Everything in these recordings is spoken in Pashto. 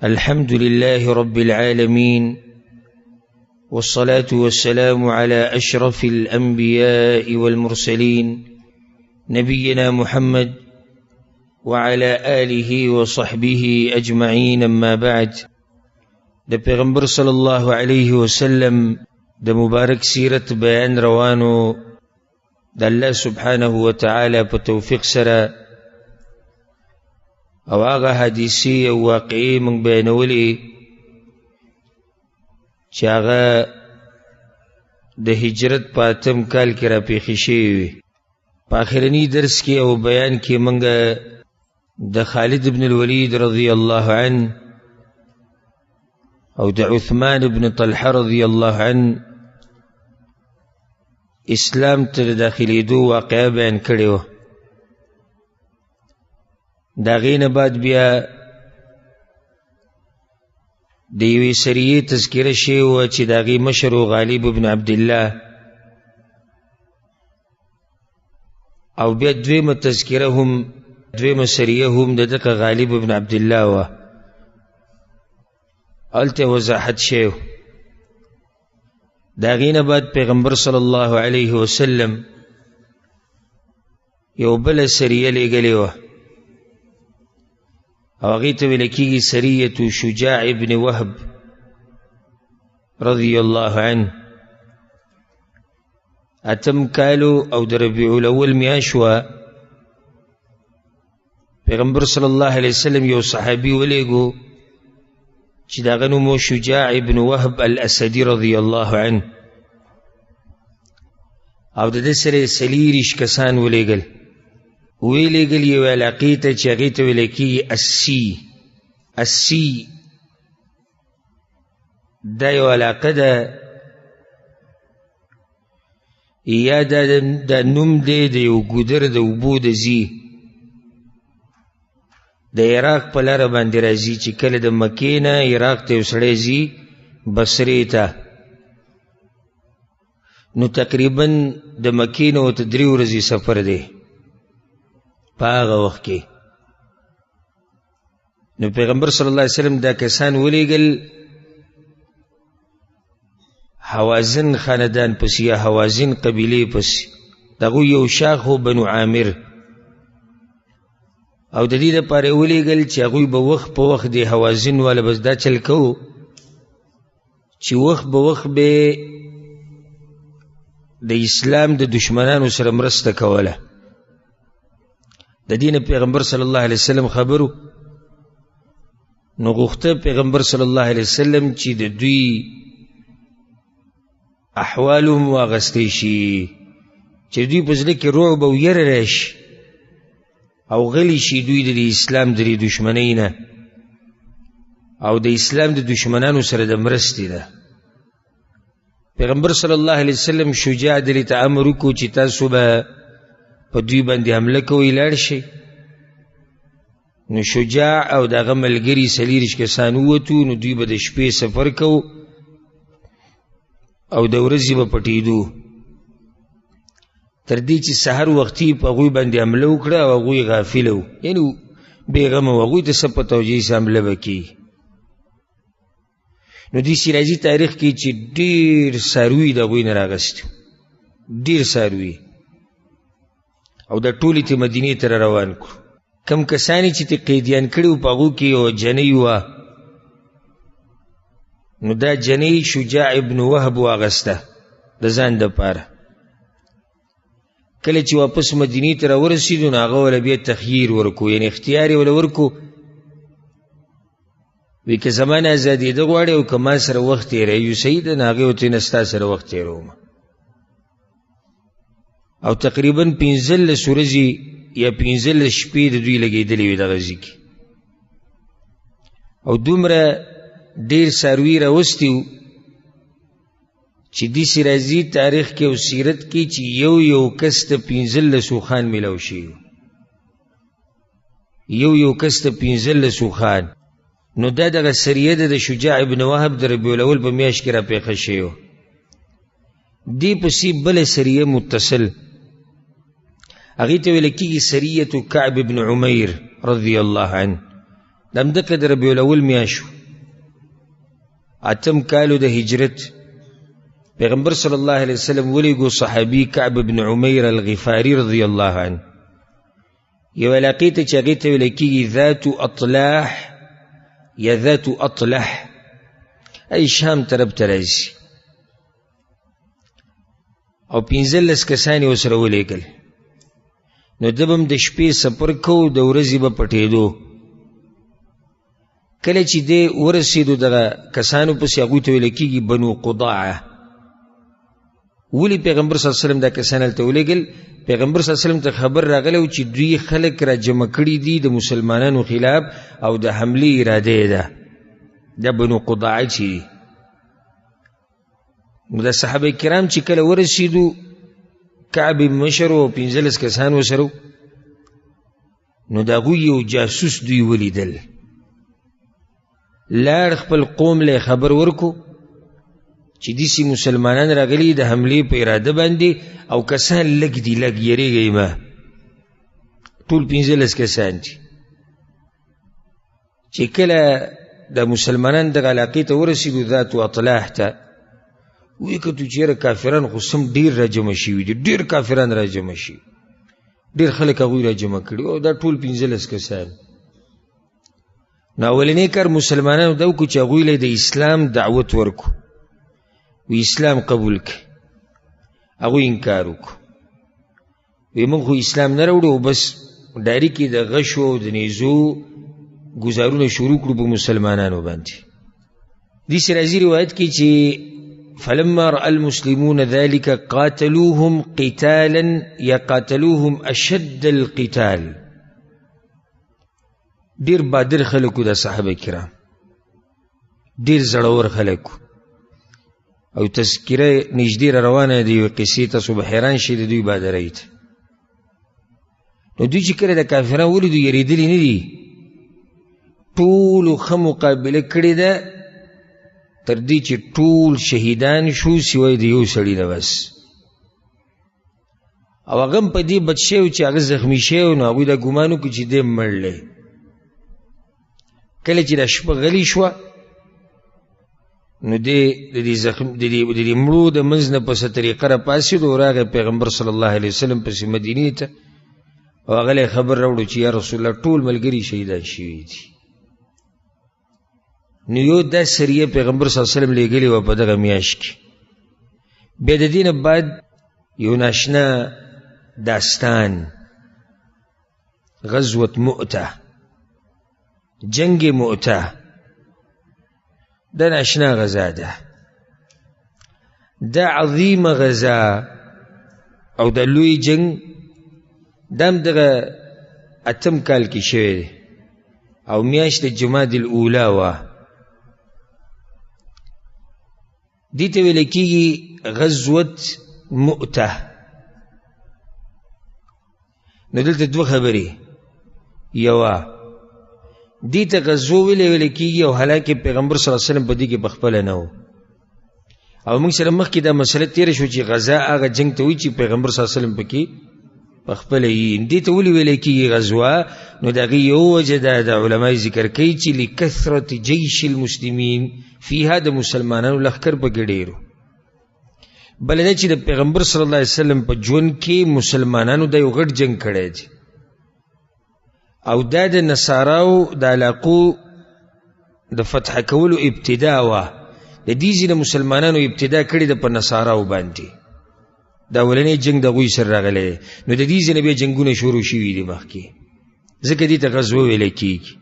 الحمد لله رب العالمين، والصلاة والسلام على أشرف الأنبياء والمرسلين نبينا محمد وعلى آله وصحبه أجمعين. أما بعد، د پیغمبر صلی الله علیه وسلم د مبارک سیرت بیان روانو د الله سبحانه وتعالى په توفیق سره، او هغه حدیثي او واقعي موږ بیانولې چې هغه د هجرت په 8 کال کې را پیښې شوې وي. په آخرني درس کې او بیان کې موږ د خالد بن الولید رضی الله عنه او د عثمان بن طلحه رضی الله عنه اسلام ته داخلېدو واقعه بیان کړې وه. دا غینه بعد بیا د یوې سریې تذکره شوې وه چې د هغې مشر غالب بن عبدالله، او بیا دویمه تذکره هم دویمه سریه هم د دغه غالب بن عبدالله وه. هلته وضاحت شوی. د هغې نه بعد پیغمبر صلی الله علیه وسلم یو بله سریه لېږلې وه، او هغې ته ویل کېږي سریة شجاع ابن وهب رضی الله عنه. 8 کالو او د ربیع الاول میاشت وه. پیغمبر صلی الله علیه وسلم یو صحابي ولېږو چې د هغه نوم و شجاع ابن وهب الاسدي رضی الله عنه، او د ده سره یې 40 کسان ولېږل. ویلېږل یو علاقې ته چې هغې ته ویلی کېږي السی. دا یو علاقه ده، یا دا نوم دی د یو ګودر د اوبو د ځي د عراق په لاره باندې راځي، چې کله د مکې نه عراق ته یو سړی ځي بصرې ته، نو تقریبا د مکې نه ورته 3 ورځې سفر دی په هغه وخت کې. نو پیغمبر صلی الله علیه وسلم دا کسان ولېږل حوازن خاندان پسې یا حوازن قبیلې پسې. د هغوی یو شاخ و بنو عامر، او د دې دپاره یې ولېږل چې هغوی به وخت په وخت د حوازن والا بس دا چل کوو چې وخت به وخت به د اسلام د دشمنانو سره مرسته کوله. د دین پیغمبر صلی الله علیه وسلم خبرو، نو غوښته پیغمبر صلی الله علیه وسلم چې د دوی احوال هم واغستی شي، چې دوی په زړه کې رعب او یره راشي او غلی شي دوی د اسلام د دشمنۍ نه او د اسلام د دشمنانو سره د مرستې ده. پیغمبر صلی الله علیه وسلم شجاع دلې ته امر وکړو چې تاسو به په دوی باندې حمله کوئ، لاړ شئ. نو شجاع او د هغه ملګري 40 کسان ووتو. نو دوی به د شپې سفر کو او د ورځې به پټېدو تر دې چې سحر وختي په هغوی باندې حمله وکړه، او هغوی غافله وو، یعنې بېغمه وو، هغوی ته څه پته وه چې هېڅ حمله به کېږي. نو دې راځي تاریخ کې چې ډېر څاروي د هغوی نه راغستي، ډېر څاروي، او د ټولې ته مدینې ته روان کړو. کم کسانی چې ته قیدیان کړي وو په هغو کې یو جنۍ وه، نو دا جنۍ شجاع ابن وهب واغسته د ځان دپاره. کله چې واپس مدینې ته راورسېدو نو هغه وله بیا تخییر ورکو، یعنې اختیار یې وله ورکو، وی که زما نه ازادېده غواړې او که ما سره وخت تېروي یو صحیح ده، نو هغې ورته نه ستا سره وخت تېروم. او تقریبا 15 ورځې یا 15 شپې د دوی لګېدلې وې دغه ځای کې، او دومره ډېر څاروي راوستي وو چې داسې راځي تاریخ کې او سیرت کې چې یو کس ته 15 اوښان میلاو شوي، یو کس ته 15 اوښان. نو دا دغه سریه ده د شجاع ابن وهب د ربیع الاول په میاشت کې را پیښه شوې وه. دې پسې بله سریه متصل، هغې ته ویل کېږي سریة کعب بن عمیر رضی الله عنه. د همدغه د ربیع الاول میاشت اتم کالو د هجرت پیغمبر صلی الله علیه وسلم ولیږو صحابي کعب بن عمیر الغفاري رضی الله عنه یو علاقې ته چې هغې ته ویل کېږي ذات اطلاح یا ذات اطلح ای شام طرف ته راځي او 15 کسان یې ورسره ولیږل نو ده به هم د شپې سفر کو د ورځې به پټېدو کله چې دی ورسېدو دغه کسانو پسې هغوی ته ویل کېږي بنو قضاعه ولې پیغمبر صلی الله علیه وسلم دا کسان هلته ولیږل پیغمبر صلی الله علیه وسلم ته خبر راغلی و چې دوی خلک را جمع کړي دي د مسلمانانو خلاف او د حملې اراده یې ده دا بنو قضاعه چې دي نو د صحابه کرام چې کله ورسېدو کعب مشر و 15 کسان ورسره نو د هغوی یو جاسوس دوی ولیدل لاړ خپل قوم له خبر ورکو چې داسې مسلمانان راغلي د حملې په اراده باندې او کسان لږ دي لږ یریږئ مه ټول 15 کسان دي چې کله د مسلمانان دغه علاقې ته ورسېدو ذات اطلاح ته ویې کتو چې یاره کافران خو سم ډېر را جمع شوي دي ډېر کافران را جمع شوي ډېر خلک هغوی را جمع کړي او دا ټول 15 کسان نو اولنی کار مسلمانانو دا وکړو چې هغوی له د اسلام دعوت ورکړو وی اسلام قبول کړي هغوی انکار وکړو وی موږ خو اسلام نه راوړو بس ډایرکټ یې د غشو او د نیزو ګزارونه شروع کړو په مسلمانانو باندې داسې راځي روایت کې چې فلما رأى المسلمون ذلك قاتلوهم قتالا يقاتلوهم أشد القتال ډیر بادر خلکو د صحابه کرام ډیر زړور خلکو او تذکره نږدې روانه دی یوې قصې ته صبح حیران شي د دوی بادرۍ ته نو دوی چې کله د کافرانو ولیدو یریدلي نه دي ټولو ښه مقابله کړې ده تر دې چې ټول شهیدان شو سوای د یو سړي نه بس او هغه هم په دې بد شوی چې هغه زخمي شوی نو هغوی دا ګمان وکړو چې دی مړلی کله چې دا شپه غلی شوه نو دی د دې مړو د منځ نه په څه طریقه راپاڅېد او راغی پیغمبر صلی الله علیه وسلم پسې مدینې ته او هغه له خبر راوړو چې یا رسول الله ټول ملګري شهیدان شوي دي نو یو دا سریه پیغمبر صلی الله علیه وسلم لېږلې وه په دغه میاشت کې بیا د دې نه بعد یو ناشنا داستان غزوة مؤته جنگ مؤته دا ناشنا غزا ده دا عظیم غزا او دا لوی جنگ دام دغه اتم کال کې شوی دی او میاشت جمادی الاولی وه دې ته ویل کېږي غزوة مؤته نو دلته دوه خبرې یوه دې ته غزو ویل کېږي او حالانکه پیغمبر صلی الله علیه وسلم په دې کې پخپله نه و او موږ سره مخکې دا مسله تېره شو چې غزا هغه جنګ ته وایي چې پیغمبر صلی الله علیه وسلم پکې پخپله یي دې ته ولې ویل کېږي غزوه نو د هغې یو وجه دا د علمای ذکر کوي چې لکثرت جیش المسلمین فیها د مسلمانانو لښکر پکې ډېر بله دا چې د پیغمبر صلی الله علیه وسلم په ژوند کې مسلمانانو دا یو غټ جنګ کړی دی او دا د نصاراو د علاقو د فتح کولو ابتدا وه د دې ځینې مسلمانانو ابتدا کړې ده په نصاراو باندې دا اولنی جنګ د هغوی سره راغلی دی نو د دې ځینې بیا جنګونه شروع شوي دي مخکې ځکه دې ته غزوه ویلی کېږي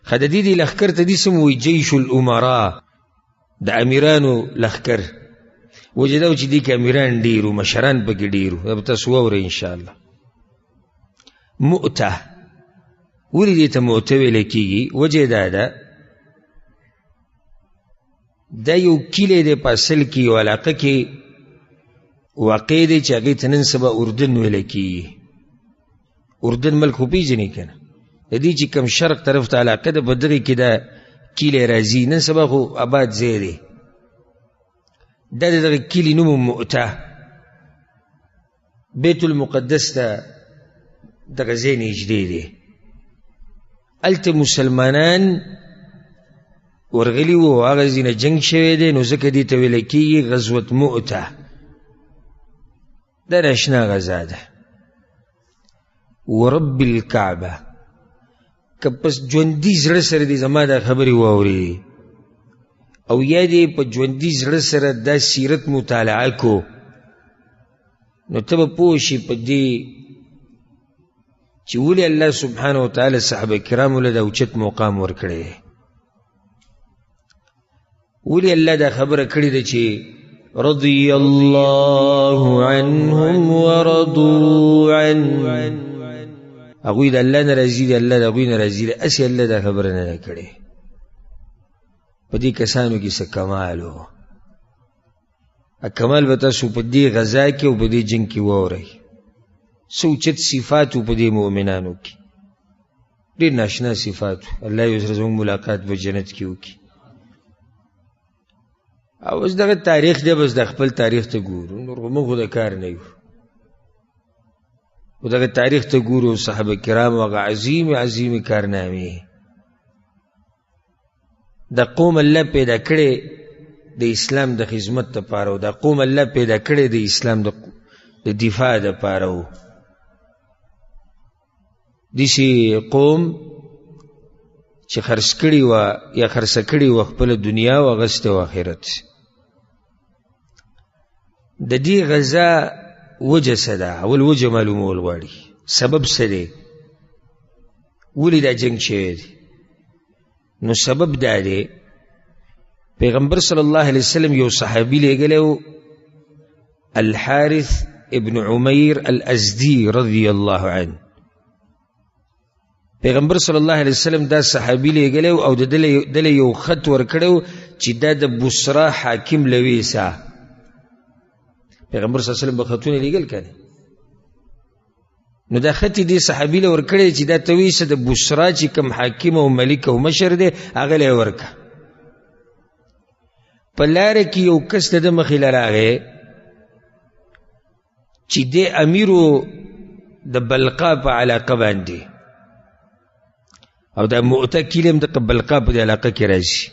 ښه د دې لښکر ته دې څه وایي جیش الامرا د امیرانو لښکر وجه دا و چې دې کې امیران ډېر و مشران پکې ډېر و دا به تاسو واورئ انشاءالله مؤته ولې دې ته مؤته ویلی کېږي وجه دا ده دا یو کلی دی په اصل کې یو علاقه کې واقع دی چې هغې ته نن سبا اردن ویلی کېږي اردن ملک خو پېژنې که نه د دې چې کوم شرق طرف ته علاقه ده په دغې کې دا کلی راځي نن سبا خو آباد ځای دی دا د دغه کلي نوم مؤته بیت المقدس ته دغه ځای نږدې دی هلته مسلمانان ورغلي وو، هغه ځای نه جنګ شوی دی، نو ځکه دې ته ویلی کېږي غزوة مؤته. دا ناشنا غزا ده. ورب الکعبه، که پس ژوندي زړه سره دې زما دا خبرې واورې او یا دې په ژوندي زړه سره دا سیرت مطالعه کو، نو ته به پوه شي په دې چې ولې الله سبحانه وتعالی صحابه کرامو له دا اوچت مقام ورکړی، ولې الله دا خبره کړې ده چې رضي الله عنهم ورضوا عنه، هغوی د الله نه راضي دي، الله د هغوی نه راضي دی. اسې الله دا خبره نه ده کړې. په دې کسانو کې څه کمال و، کمال به تاسو په دې غزا کې او په دې جنګ کې واورئ. څه اوچت صفات و په دې مؤمنانو کې، ډېر ناشنا صفات و. الله یو سره زموږ ملاقات په جنت کې وکړي. او اوس دغه تاریخ دی، بس د خپل تاریخ ته ګورو، نور موږ خو د کار نه یو. و دغه تاریخ ته ګورو، صحابه کرام هغه عظیم عظیم کارنامې. دا قوم الله پیدا کړی د اسلام د خدمت دپاره و، دا قوم الله پیدا کړی د اسلام د دفاع دپاره و. داسې قوم چې خرڅ کړي وه یا خرڅه کړي وه خپله دنیا او اغوستې و آخرت. د دې غزا وجه څه ده؟ اول وجه معلومول غواړي، سبب څه دی، ولې دا جنګ شوی دی؟ نو سبب دا دی، پیغمبر صلی الله علیه وسلم یو صحابي لیږلی و، الحارث ابن عمیر الازدی رضی الله عنه. پیغمبر صلی الله علیه وسلم دا صحابي لیږلی و او دله یو خط ورکړی و چې دا د بصره حاکم لویسه. پیغمبر صلی الله علیه وسلم به خطونه لیږل کنه، نو دا خط یې دې صحابي له ورکړی چې دا ته ویسه د بصره چې کوم حاکم او ملک او مشر دی هغه له یې ورکه. په لاره کې یو کس د ده مخې له راغی چې دی امیر و د بلقا په علاقه باندې، او دا مؤته کلي هم د بلقا په دې علاقه کې راځي.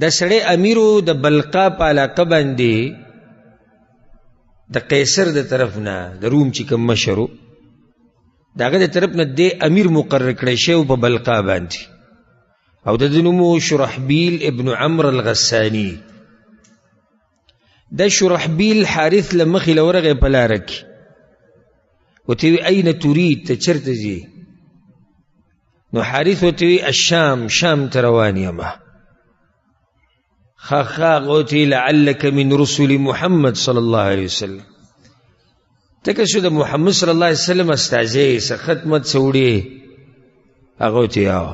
دا سړی امیر و د بلقا په علاقه باندې، د قیصر د طرف نه، د روم چې کوم مشر و د هغه د طرف نه دی امیر مقرر کړی شوی په بلقا باندې، او د ده نوم و شرحبیل ابن عمرو الغساني. دا شرحبیل حارث له مخې له ورغی په لاره کې، ورته وی این ترید، ته چېرته ځې؟ نو حارث ورته وی الشام، شام ته روان یمه. غوتی لعلک من رسول محمد صلی الله علیه وسلم، تکه شو د محمد صلی الله علیه وسلم استازی څه خدمت څه وړې؟ هغه ورته یاو.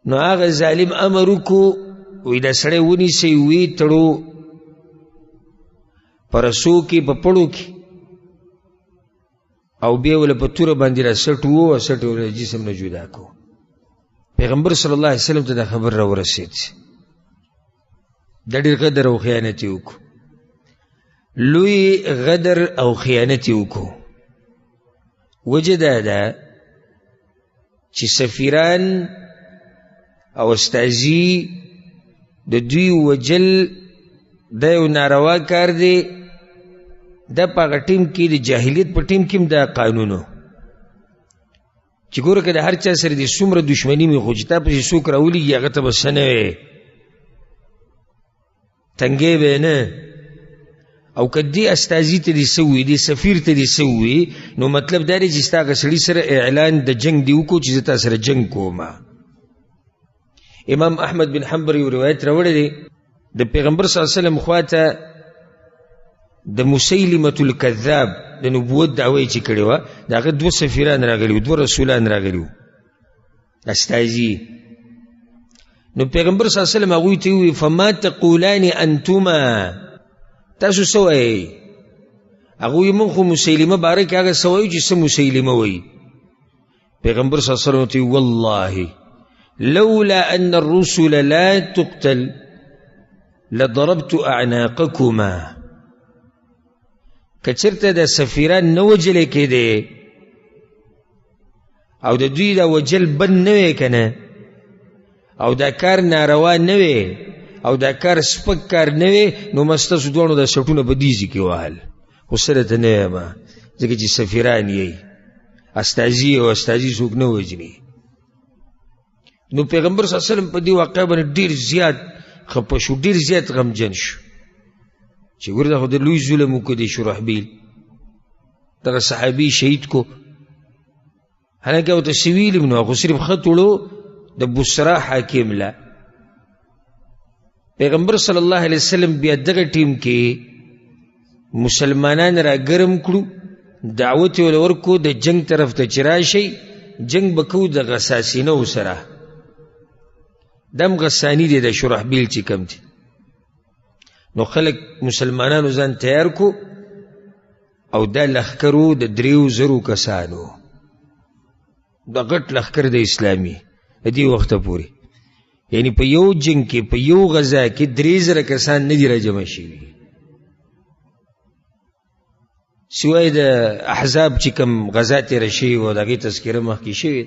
نو هغه ظالم امر وکړو، وی دا سړی ونیسئ، ویې تړو په رسو کې په پړو کې، او بیا وله په توره باندې را سټ وو، سټ وله جسم نه جدا کو. پیغمبر صلی الله علیه وسلم ته دا خبر را ورسید، دا ډېر غدر او خیانت یې وکړو، لوی غدر او خیانت یې وکړو. وجه دا ده چې سفیران او استازي د دوی وجل دا یو ناروا کار دی. دا په هغه ټیم کې د جاهلیت په ټیم کې هم دا قانونو چې ګوره که د هر چا سره دې څومره دشمني وي، خو چې تا پسې څوک راولېږي هغه ته به څه نه وی، تنګی به نه. او که دې استازي ته دې څه ووي، دې سفیر ته دې څه ووي، نو مطلب دا دی چې ستا هغه سړي سره اعلان د جنګ دې وکړو چې زه تا سره جنګ کومه. امام احمد بن حنبل یو روایت راوړی دی، د پیغمبر صلی الله علیه وسلم خواته د مسیلمة الکذاب د نبوت دعوی چې کړې وه، د هغه دوه سفیران راغلي وو، دوه رسولان راغلي وو استازي. نو پیغمبر صلی الله علیه وسلم هغوی ته وویل فما تقولان انتما، تاسو څه وایئ؟ هغوی موږ خو مسیلمه باره کې هغه څه وایو چې څه مسیلمه وایي. پیغمبر صلی الله علیه وسلم ته وویل والله لولا ان الرسل لا تقتل لضربت اعناقكما، که چېرته د سفیران نه وجلی کېدی او د دوی دا وجل بند نه وی که نه، او دا کار ناروا نه وی، او دا کار سپک کار نه وی، نو مستاسو دواړو دا سټونه په دیزي کې وهل. خو سره ته نه یم، ځکه چې سفیران یی، استازي او استازي څوک نه وجني. نو پیغمبر صلی الله علیه وسلم په دې واقعه باندې ډېر زیات خفه شو، ډېر زیات غمجن شو چې ګوره دا خو د لوی ظلم وکړو دی شرحبیل، دغه صحابي شهید کو. حالانکه ورته سویل هم نو، خو صرف خط وړو د بصرا حاکم له. پیغمبر صلی الله علیه وسلم بیا دغه ټیم کې مسلمانان را ګرم کړو، دعوت یې ورکړو د جنگ طرف ته چې راشئ، جنگ به کوو د غساسینو سره. دم غسانی دی د شرحبیل چې کم دی. نو خلک مسلمانانو ځان تیار کو، او دا لښکرو د 3,000 کسانو، دا غټ لښکر د اسلامي د دې وخته پورې، یعنی په یو جنگ کې په یو غزا کې 3,000 کسان نه دي راجمع شوي، سوای د احزاب چې کوم غزا تېره شوي وه د هغې تذکره مخکې شوې.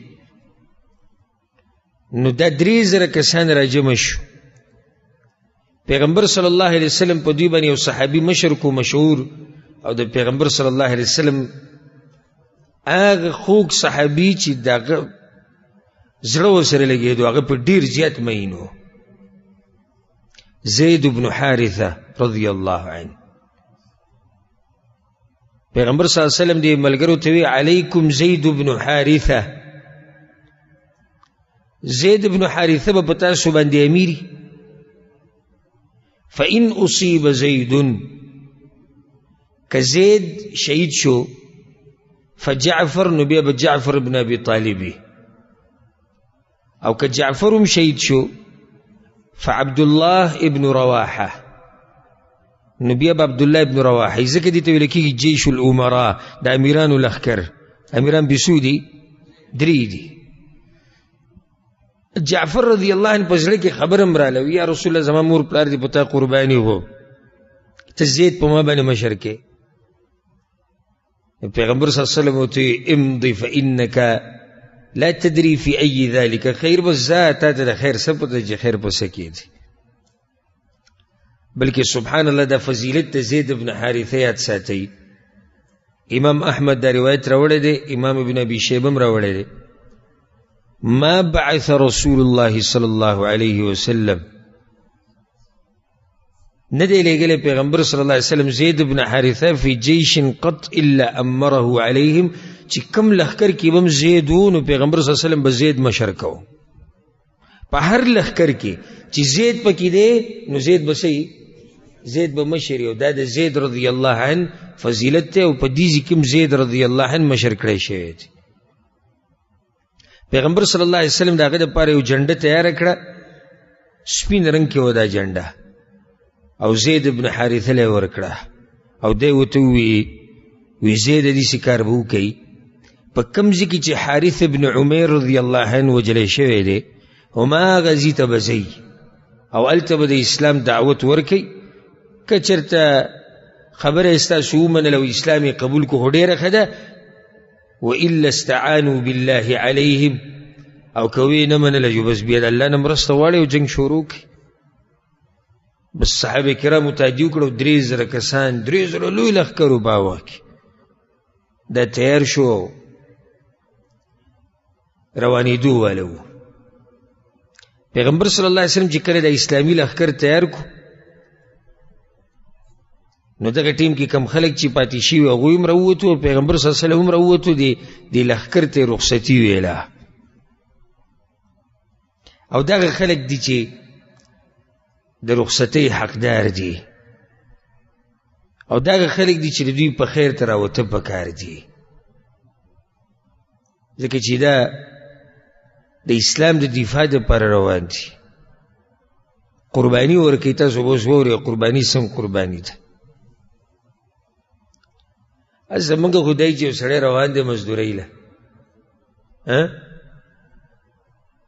نو دا 3,000 کسان راجمع شو. پیغمبر صلی الله علیه وسلم په دوی باندې یو صحابي مشر کو مشهور، او د پیغمبر صلی الله علیه وسلم هغه خوږ صحابي چې دغه زړه ورسره لګېدو، هغه په ډېر زیات مین و، زید بن حارثه رضی الله عنه. پیغمبر صلی الله علیه وسلم دې ملګرو ته وی علیکم زید بن حارثه، زید بن حارثه به په تاسو باندې امیری. فإن أصيب زید، که زید شهید شو، فجعفر نو بیا به جعفر بن ابي طالب، او که جعفر هم شهید شو فعبد الله ابن رواحه، نو بیا به عبد الله ابن رواحه. ځکه دې ته ویل کېږي جیش الامراء، د امیرانو لښکر. امیران بې څو دي؟ 3 دي. جعفر رضی الله عنه په زړه کې خبر هم راغله، یا رسول الله زما مور پلار دې په تا قرباني وو، ته زید په ما باندې مشر کې. پیغمبر صلی الله علیه وسلم ورته امضي فإنك لا تدري في أي ذلك خیر، بس ذات ته د خیر څه پته چې خیر په څه کې دي. بلکې سبحان الله دا فضیلت د زید بن حارثه یاد ساتئ. امام احمد دا روایت راوړی دی، امام ابن ابي شیبه هم راوړی دی. ما بعث رسول الله صلی الله علیه وسلم، نه دی لېږلی پیغمبر صلی الله علیه وسلم زید بن حارثه فی جیش قط الا امره علیهم، چې کم لښکر کې به هم زید و نو پیغمبر صلی الله علیه وسلم به زید مشر کو. په هر لښکر کې چې زید پکې دی نو زید به صحیح، زید به مشر یو. دا د زید رضی الله عنه فضیلت دی، او په دې ځای کې هم زید رضی الله عنه مشر کړی شوی دی. پیغمبر صلی الله علیه وسلم د هغه دپاره یو جنډه تیاره کړه، سپین رنګ کې و دا جنډه، او زید بن حارثه له یې ورکړه، او دی ورته وی زید داسې کار به وکوي په کوم ځای کې چې حارث بن عمیر رضی الله عنه وجلی شوی دی، هماغه ځای ته به ځئ او هلته به د اسلام دعوت ورکوئ. که چېرته خبره یې ستاسو ومنله او اسلام یې قبول کړو خو ډېره ښه ده، وإلا استعانوا بالله علیهم، او که ویې نه منله جو بس بیا د الله نه مرسته غواړئ او جنګ شروع کړئ. بس صحابه کرامو تادیو کړو 3,000 کسان، 3,000 لوی لښکرو باوه کې دا تیار شو، روانېدو واله و. پیغمبر صلی الله علیه وسلم چې کله د اسلامي لښکر تیار کو، نو دغه ټیم کې کم خلک چې پاتې شوي هغوی هم راووتو، او پیغمبر صلی الله علیه وسلم هم راووتو، دې لښکر ته یې رخصتي ویله. او دغه خلک دي چې د رخصتۍ حقدار دي، او دغه خلک دي چې د دوی په خیر ته راوته پکار دي، ځکه چې دا د اسلام د دفاع دپاره روان دي. قرباني ورکوي. تاسو به اوس واورئ قرباني سم قرباني ده. زمونږ خدای چې یو سړی روان دی مزدورۍ له،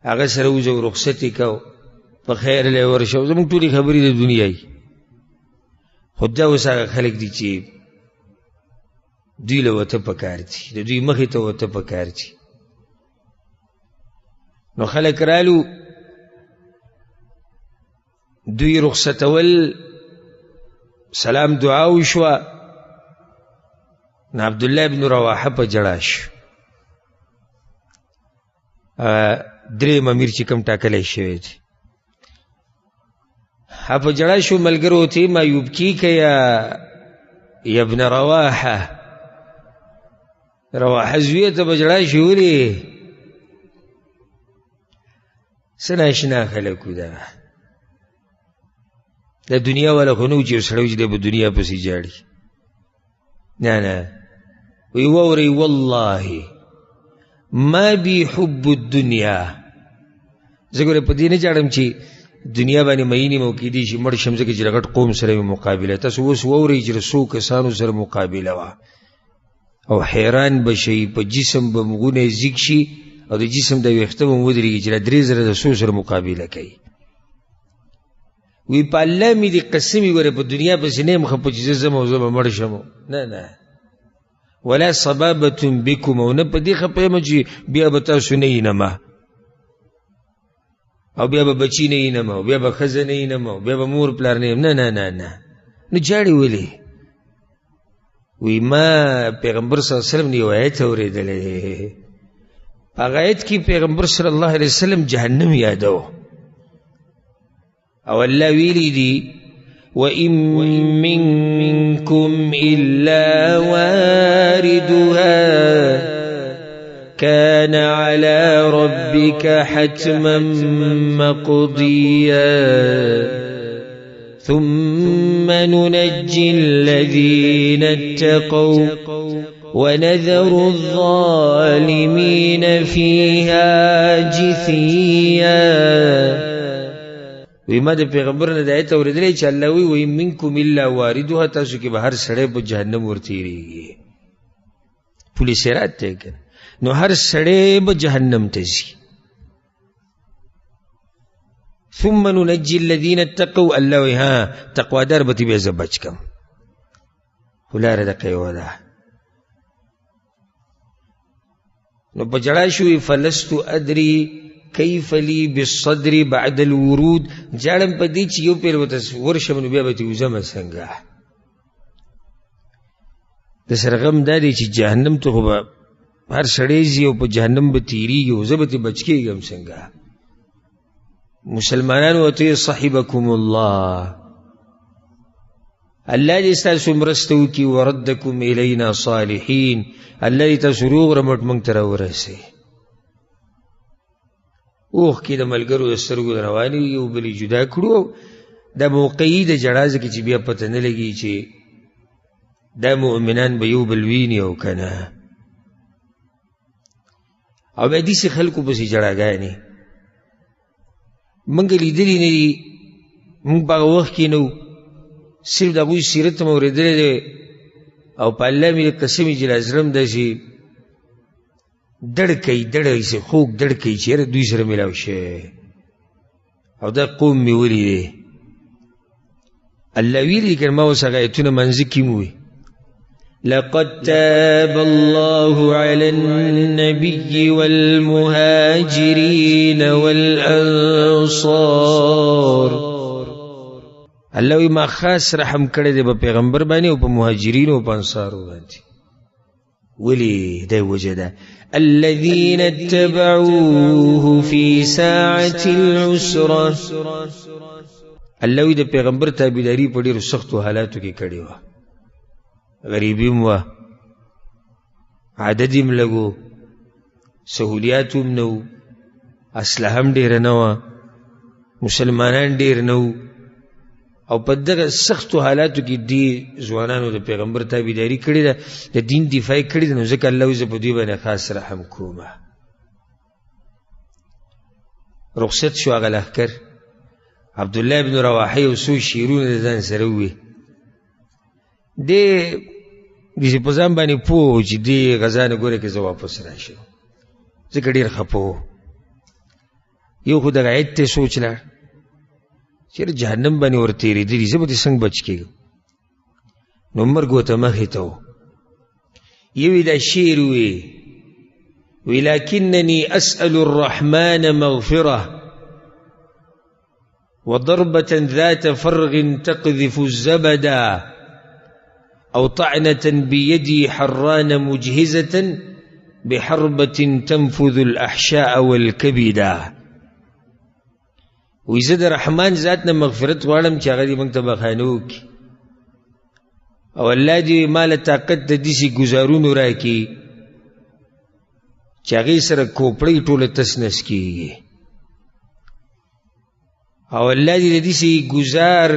هغه سره وځو رخصت یې کو، په خیر له ورشه، زمونږ ټولې خبرې د دنیايي. خو دا اوس هغه خلک دي چې دوی له وته پکار دي، د دوی مخې ته وته پکار دي. نو خلک رالو دوی رخصتول سلام دعا وشوه نو عبدالله بن رواحه په جړا شو دریم امیر چې کوم ټاکلی شوی دی په جړا شو ملګرو ته ما یبکیک یا ابن رواحه رواحه زویه ته په جړا شو ولې څه ناشنا خلکو ده د دنیا والا خو نه و چې سړی چې دی په دنیا پسې جاړي نه نه وی واورئ والله ما بی حب الدنیا زه ګوره په دې نه جاړم چې دنیا باندې مینې مو کېدی شي مړ شم ځکه چې غټ قوم سره مې مقابله تاسو اوس واورئ چې څو کسانو سره مقابله وه او حیران به شئ په جسم به مغونه زیږ شي او د جسم د ویښته به مو ودرېږي چې 3,000 د څو سره مقابله کوي وی په الله مې دې قسمي ګوره په دنیا پسې نه یم خفه چې زه ځم او زه به مړ شم نه نه ولا صبابة بكم او نه په دې خفه یم چې بیا به تاسو نه ینمه او بیا به بچی نه ینم او بیا به ښځه نه ینم او بیا به مور پلار نه یم نه نه نه نه نو جاړې ولې وی ما پیغمبر صلی الله علیه وسلم نه یو آیت اورېدلی په هغه آیت کې پیغمبر صلی الله علیه وسلم جهنم یادو او الله ویلی دی وَإِن مِّنكُمْ إِلَّا وَارِدُهَا كَانَ عَلَى رَبِّكَ حَتْمًا مَّقْضِيًّا ثُمَّ نُنَجِّي الَّذِينَ اتَّقَوْا وَنَذَرُ الظَّالِمِينَ فِيهَا جِثِيًّا وی ما د پیغمبر نه د آیت اورېدلی چې الله وی وَإِن مِّنکُمْ إِلَّا وَارِدُهَا تاسو کې به هر سړی په جهنم ورتېرېږي پل صراط دی که نو هر سړی به جهنم ته ځي ثم ننجي الذين اتقوا الله وی ها تقوادار به تې بیا زه بچ کم خو لاره دقه یوه ده نو په جړا شوې فلست ادري کیف لی بالصدر بعد الورود جاړم په دې چې یو پیر ورته ورشم نو بیا به تې وځمه څنګه د سره غم دا دی چې جهنم ته خو به هر سړی ځي او په جهنم به تېرېږي او زه به تې بچ کېږم څنګه مسلمانانو ورته صحبکم الله الله دې ستاسو مرسته وکړي وردکم الینا صالحین الله دې تاسو روغ رمټ موږ ته راورسوي اوښ کې د ملګرو د سترګو روانې یو بلې جدا کړو دا موقعي د جړا ځکه چې بیا پته نه لګي چې دا مؤمنان به یو بل ویني او که نه او بیا داسې خلکو پسې جړاګانې موږ لیدلي نه دي موږ په هغه وخت کې نه وو صرف د هغوی سیرت مې اورېدلی دی او په الله مې قسم چې لا زړه م داسې دړ کوي دړ خوږ دړ کوي چې یاره دوی سره میلاو شوی او دا قوم مې ولیدی الله ویلي که ما اوس هغه ایتونه منځه کې مو وي لقد تاب الله على النبي والمهاجرين والأنصار الله وی ما خاص رحم کړی دی په پیغمبر باندې او په مهاجرینو او په انصارو باندې ولې دی وجه ده الذين اتبعوه في ساعة العسرة الله وی د پیغمبر تابعداري په ډېرو سختو حالاتو کې کړې وه غریبي م وه عدد یې م لږ و سهولیات هم نه و اسلحه هم ډېره نه وه مسلمانان ډېر نه و او په دغه سختو حالاتو کې دې ځوانانو د پیغمبر تابعداري کړې ده د دین دفاع یې کړې ده نو ځکه الله وایي زه په دوی باندې خاص رحم کومه رخصت شو هغه لښکر عبدالله بن رواحه یو څو شعرونه د ځان سره ووي دې داسې په ځان باندې پوه و چې دې غزا نه ګوره که زه واپس راشم ځکه ډېر خفه و یو خو دغه عید ته سوچ لاړ چېرې جهنم باندې ور تېرېدلي زه به دې څنګه بچ کېږم نو مرګ ورته مخې ته و یو یې دا شعر ووی ولكنني أسأل الرحمن مغفرة وضربة ذات فرغ تقذف الزبدا أو طعنة بيدي حران مجهزة بحربة تنفذ الأحشاء والكبدا. وإذا در رحمان ذاتنا مغفرت غوالم چه غدي منگ تبخانوك او اللہ دی مال طاقت دیسی گزارونو راکی چاگی سر کوپڑی طول تسنس کی او اللہ دی دیسی گزار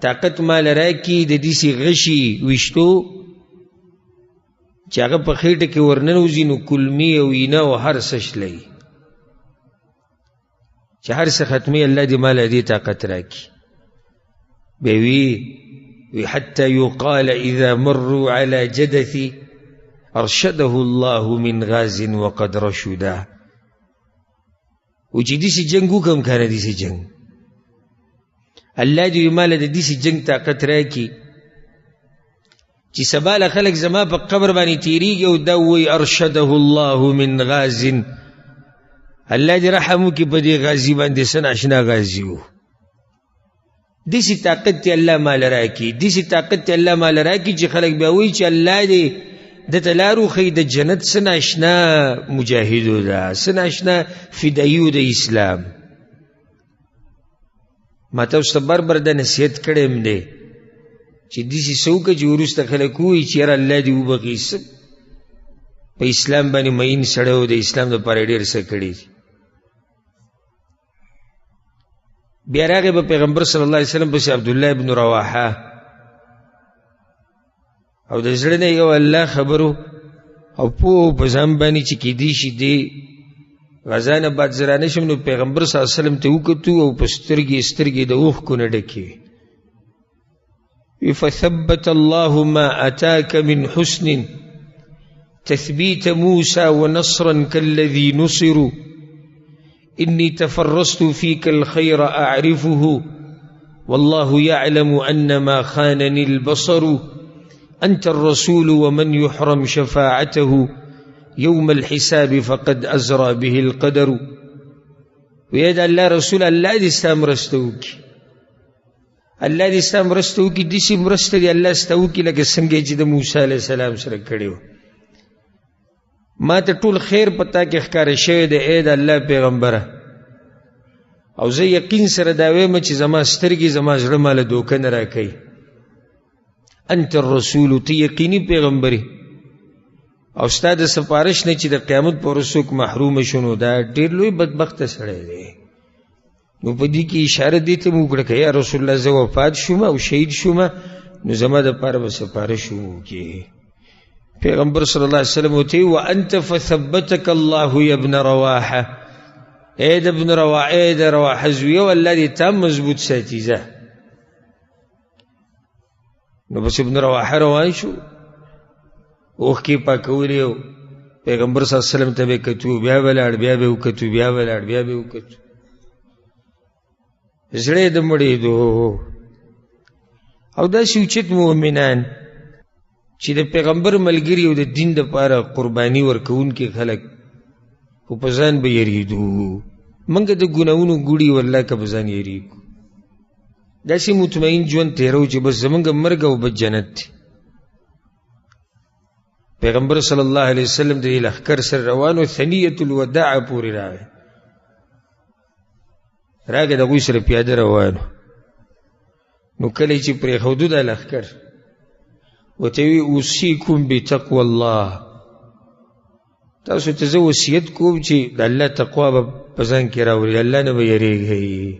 طاقت مال راکی دیسی غشی وشتو چاگا پا خیٹ کے ورننوزی نو کلمی او اینا و هر سش لئی چه هر سه ختمی اللہ دی مال دی طاقت راکی بیوی حتى يقال إذا مروا على جدثي أرشده الله من غاز وقد رشدا. وچی دیسی جنگو کم کانا دیسی جنگ اللہ جو مال دیسی جنگ طاقت راکی چی سبال خلق زما پا قبر بانی تیری گو دووی ارشده الله من غاز اللہ دی رحمو کی پا دی غازی باندی سن اشنا غازیو دیسی طاقت تی اللہ مال راکی دیسی طاقت تی اللہ مال راکی چی خلق بیاوی چی اللہ دی دتلارو خید جنت سناشنا مجاہدو دا سناشنا فدایو دا اسلام ما تاوستا بر نصیحت کڑیم دے چی دیسی سوکا چی ورستا خلقوی چی ار اللہ دی وبغی سب پا اسلام بانی مین سڑو دا اسلام دا پارا دیر سکڑی بیاراغی با پیغمبر صلی اللہ علیہ وسلم بسی عبداللہ ابن رواحہ او دا زرنے یو اللہ خبرو او پو پزام بانی چی کی دیشی دی غزان بعد زرانشم نو پیغمبر صلی اللہ علیہ وسلم تاوکتو او پسترگی دا اوخ کو ندکی فثبت اللہ ما اتاک من حسن تثبیت موسیٰ ونصرا کالذی نصروا إني تفرست فيك الخير أعرفه والله يعلم أن ما خانني البصر أنت الرسول ومن يحرم شفاعته يوم الحساب فقد أزرى به القدر ويدى الله رسول الله دي استام رستوك الله دي استام رستوك دي سم رست دي الله استوك لك سنگي جد موسى عليه السلام سرک کڑیو ما ته ټول خیر پتا کې ښکار شوی دی اې د الله پیغمبره او زه یقین سره دا وایم چې زما سترګې زما زړه ماله دوکه نه راکوي انت الرسول ته یقیني پیغمبري او ستا د سفارش نه چې د قیامت په ورځ څوک محروم شنو دا ډېر لوی بدبخته سړی دی نو په دې کې اشاره دې ته مو وکړه که یا رسول الله زه وفات شوم او شهید شوم نو زما دپاره به سفارش وکړي پیغمبر صلی اللہ علیہ وسلم ہوتی وَأَنْتَ فَثَبَّتَكَ اللَّهُ يَا ابْنَ رَوَاحَ اے دا ابن رواح اے دا رواح زویو اللہ دی تام مضبوط ساتیزہ نو بس ابن رواح روان شو اوخ کی پاکولیو پیغمبر صلی اللہ علیہ وسلم تبے کتو بیا بلاڑ بیا بے وکتو بیا بلاڑ بیا بے وکتو زڑے دمڑی دو او دا سوچت مومنان چې د پیغمبر ملګری او د دین د پاره قربانی ورکون کې خلک او پزان به یریدو منګه د ګناونو ګوډي والله که پزان یریدو داسې مطمئن ژوند تیرو چې بس زمونږ مرګ او بد جنت دی پیغمبر صلی الله علیه وسلم د لښکر سره روانو ثنیة الوداع پورې راغی د هغوی سره پیاده روانو نو کله چې پرېښودو دا لښکر وتوی اوصیکم بتقوى الله تاسو ته زه وصیت کوم چې د الله تقوا به په ځان کې راوړي الله نه به یریږئ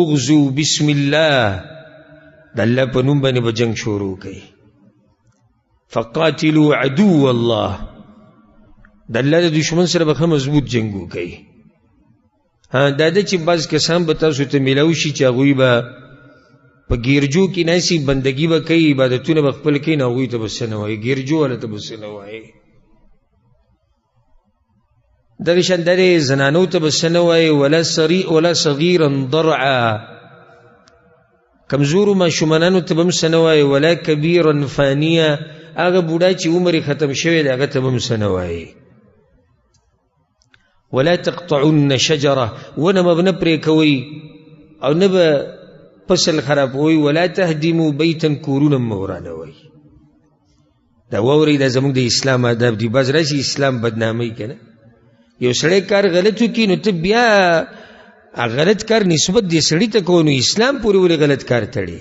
اغزو بسم الله د الله په نوم باندې به جنګ شروع کړئ فقاتلوا عدو الله د الله د دشمن سره به ښه مضبوط جنګ وکړئ دا ده چې بعض کسان به تاسو ته میلاو شي چې هغوی به پا گیرجو کی ناسی بندگی با کئی عبادتون با خپل کئی ناغوی تا بس نوائی گیرجو والا تا بس نوائی دغشان در زنانو تا بس نوائی ولا صغیرا ضرعا کمزورو ما شمانانو تا بمس نوائی ولا کبیرا فانیا هغه بوډا چې عمر ختم شوی دی هغه ته به هم څه نه وایي. ولا تقطعن شجره، ونه به نه پرې کوئ او نه به فصل خرابوئ. ولا تهدموا بیتا، کورونه مه ورانوئ. دا واورئ، دا زموږ د اسلام آداب دي. بعض راشي اسلام بدناموي که نه، یو سړی کار غلط وکړي نو ته بیا غلط کار نسبت دې سړي ته کوو، نو اسلام پورې ولې غلط کار تړي؟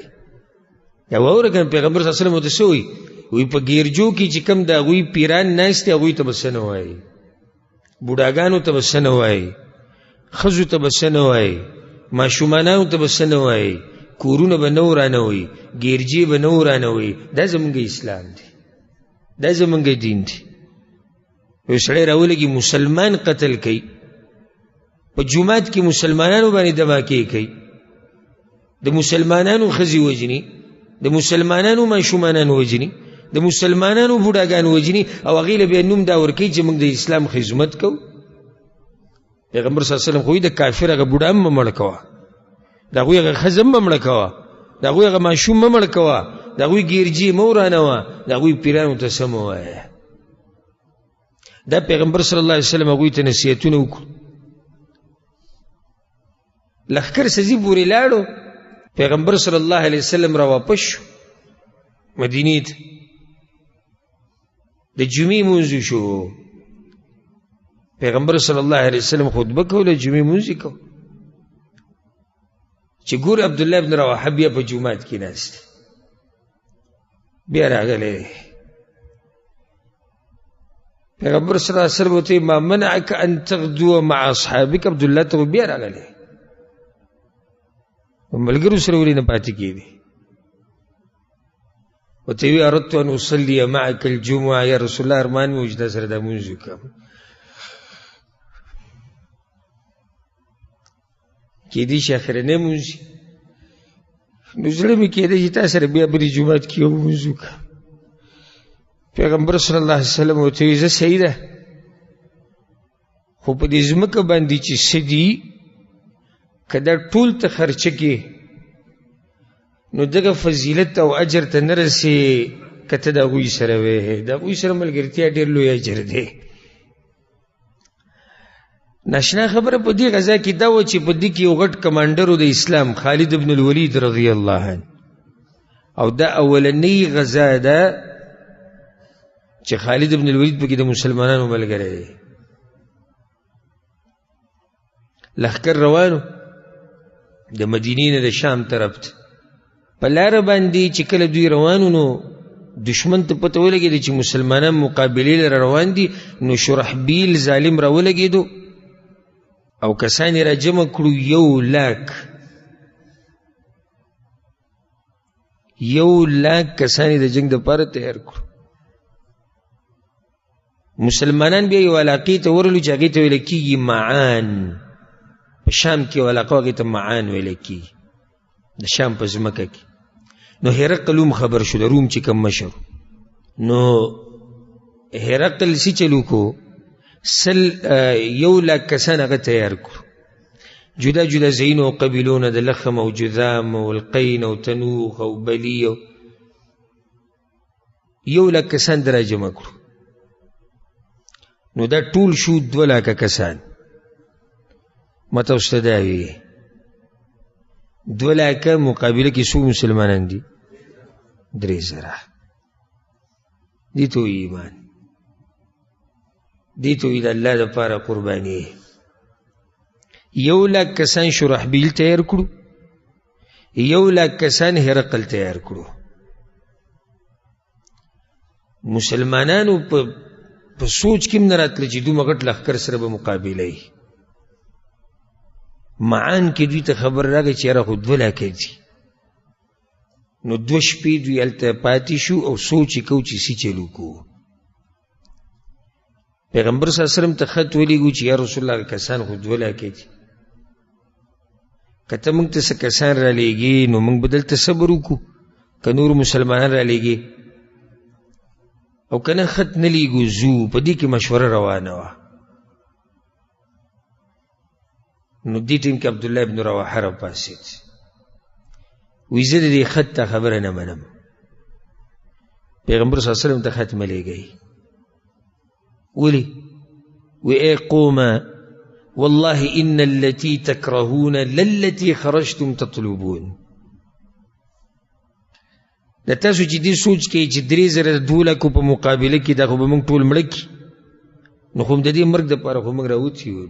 یا واوره که پیغمبر صلی الله علیه وسلم ورته څه وایي؟ وایي په ګیرجو کې چې کوم د هغوی پیران ناست دي هغوی ته به څه نه وایي، بوډاګانو ته به څه نه وایي، ښځو ته به څه نه وایي، ماشومانانو ته به څه نه وایي، کورونه به نه ورانوئ، ګیرجې به نه ورانوئ. دا زموږ اسلام دی، دا زموږ دین دی. یو سړی راولګي مسلمان قتل کوي، په جومات کې مسلمانانو باندې دماکې کوي، د مسلمانانو ښځې وژني، د مسلمانانو ماشومانانو وژني، د مسلمانانو بوډاګانو وژني، او هغې له بیا نوم دا ورکوي چې موږ د اسلام خدمت کوو. پیغمبر صلی الله علیه وسلم خو د کافر هغه بوډا هم مه مړه کوه، د هغوی هغه ښځه هم مه مړه کوه، د هغوی هغه ماشوم مه مړه کوه، د هغوی ګیرجې مه ورانوه، د هغوی پیرانو ته څه مه وایه. دا پیغمبر صلی الله علیه وسلم هغوی ته نصیحتونه وکړو. لښکر سزي پورې لاړو، پیغمبر صلی الله علیه وسلم را واپس شو مدینې ته، د جمعې مونځ شو. پیغمبر صلی الله علیه وسلم خطبه کوله، جمعې مونځ یې کو چې ګور عبدالله بن رواحه بیا په جومات کې ناست، بیا راغلی. پیغمبر صلی الله علیه وسلم ورته ما منعک ان تغدو مع اصحابک، عبدالله ته بیا راغلی، ملګرو سره ولې نه پاتې کېدې؟ ورته وی اردت ان اصلي معک الجمعه، یا رسول الله ارمان مې و چې تا سره دا مونځ وکړم. کېدی شي اخرنی مونځ نو زړه مې کېدی چې تا سره بیا بلې جومات کې یو مونځ وکړم. پیغمبر صلی الله علیه وسلم ورته وی زه صحیح ده، خو په دې ځمکه باندې چې څه دي که دا ټول ته خرچه کې نو دغه فضیلت او اجر ته نه رسې که ته د هغوی سره وې. د هغوی سره ملګرتیا ډېر لوی اجر دی. ناشنا خبره په دې غزا کې دا وه چې په دې کې یو غټ کمانډر و د اسلام، خالد بن الولید رضی الله عنه، او دا اولنۍ غزا ده چې خالد بن الولید پکې د مسلمانانو ملګری دی. لښکر روانو د مدینې نه د شام طرف ته، په لاره باندې چې کله دوی روانو نو دشمن ته پته ولګېده چې مسلمانان مقابلې لره روان دي، نو شرحبیل ظالم را ولګېدو او کسان یې را جمع کړو، 1,00,000 کسان یې د جنګ دپاره تیار کړو. مسلمانان بیا یو علاقې ته ورلو چې هغې ته ویله کېږي معان، په شام کې یو علاقه هغې ته معان ویله کېږي، د شام په ځمکه کې. نو هرقل هم خبر شو، د روم چې کوم مشر، نو هرقل څه چلو کو 1,00,000 کسان هغه تیار کړو، جدا جدا ځایونو او قبیلونه، د لخم او جذام او القین او تنوخ او بلی، 1,00,000 کسان در جمع کړو. نو دا ټول شو 2,00,000 کسان. ما ته اوس ته دا وي 2,00,000 مقابله کې څو مسلمانان دي؟ 3,000. دې ته وایي ایمان، دې ته وایي د الله دپاره قرباني. 1,00,000 کسان شرحبیل تیار کړو، 1,00,000 کسان هرقل تیار کړو. مسلمانانو په سوچ کې هم نه راتله چې دومره غټ لښکر سره به مقابله وي. معان کې دوی ته خبر راغی چې یاره خو 2,00,000 دي. نو 2 شپې دوی هلته پاتې شو او سوچ یې کو چې څه چلو کوو. پیغمبر صلی الله علیه وسلم ته خط ولیږو چې یا رسول الله کسان خو 2,00,000 دي، که ته موږ ته څه کسان را لیږې نو موږ به دلته صبر وکړو، که نور مسلمانان را لیږې، او که نه خط نه لیږو ځو. په دې کې مشوره روانه وه. نو دې ټیم کې عبدالله بن رواحه را پاڅېد، وایي زه د دې خط ته خبره نه منم، پیغمبر صلی الله علیه وسلم ته خط ملیږي ولي وإي قوما والله إن التي تكرهون للتي خرجتم تطلبون. د تاسو چې دې سوچ کې چې 3,000 لکو په مقابله کې دا خو به موږ ټول مړه کړي نو خو د دې مرګ دپاره خو موږ راوتي یو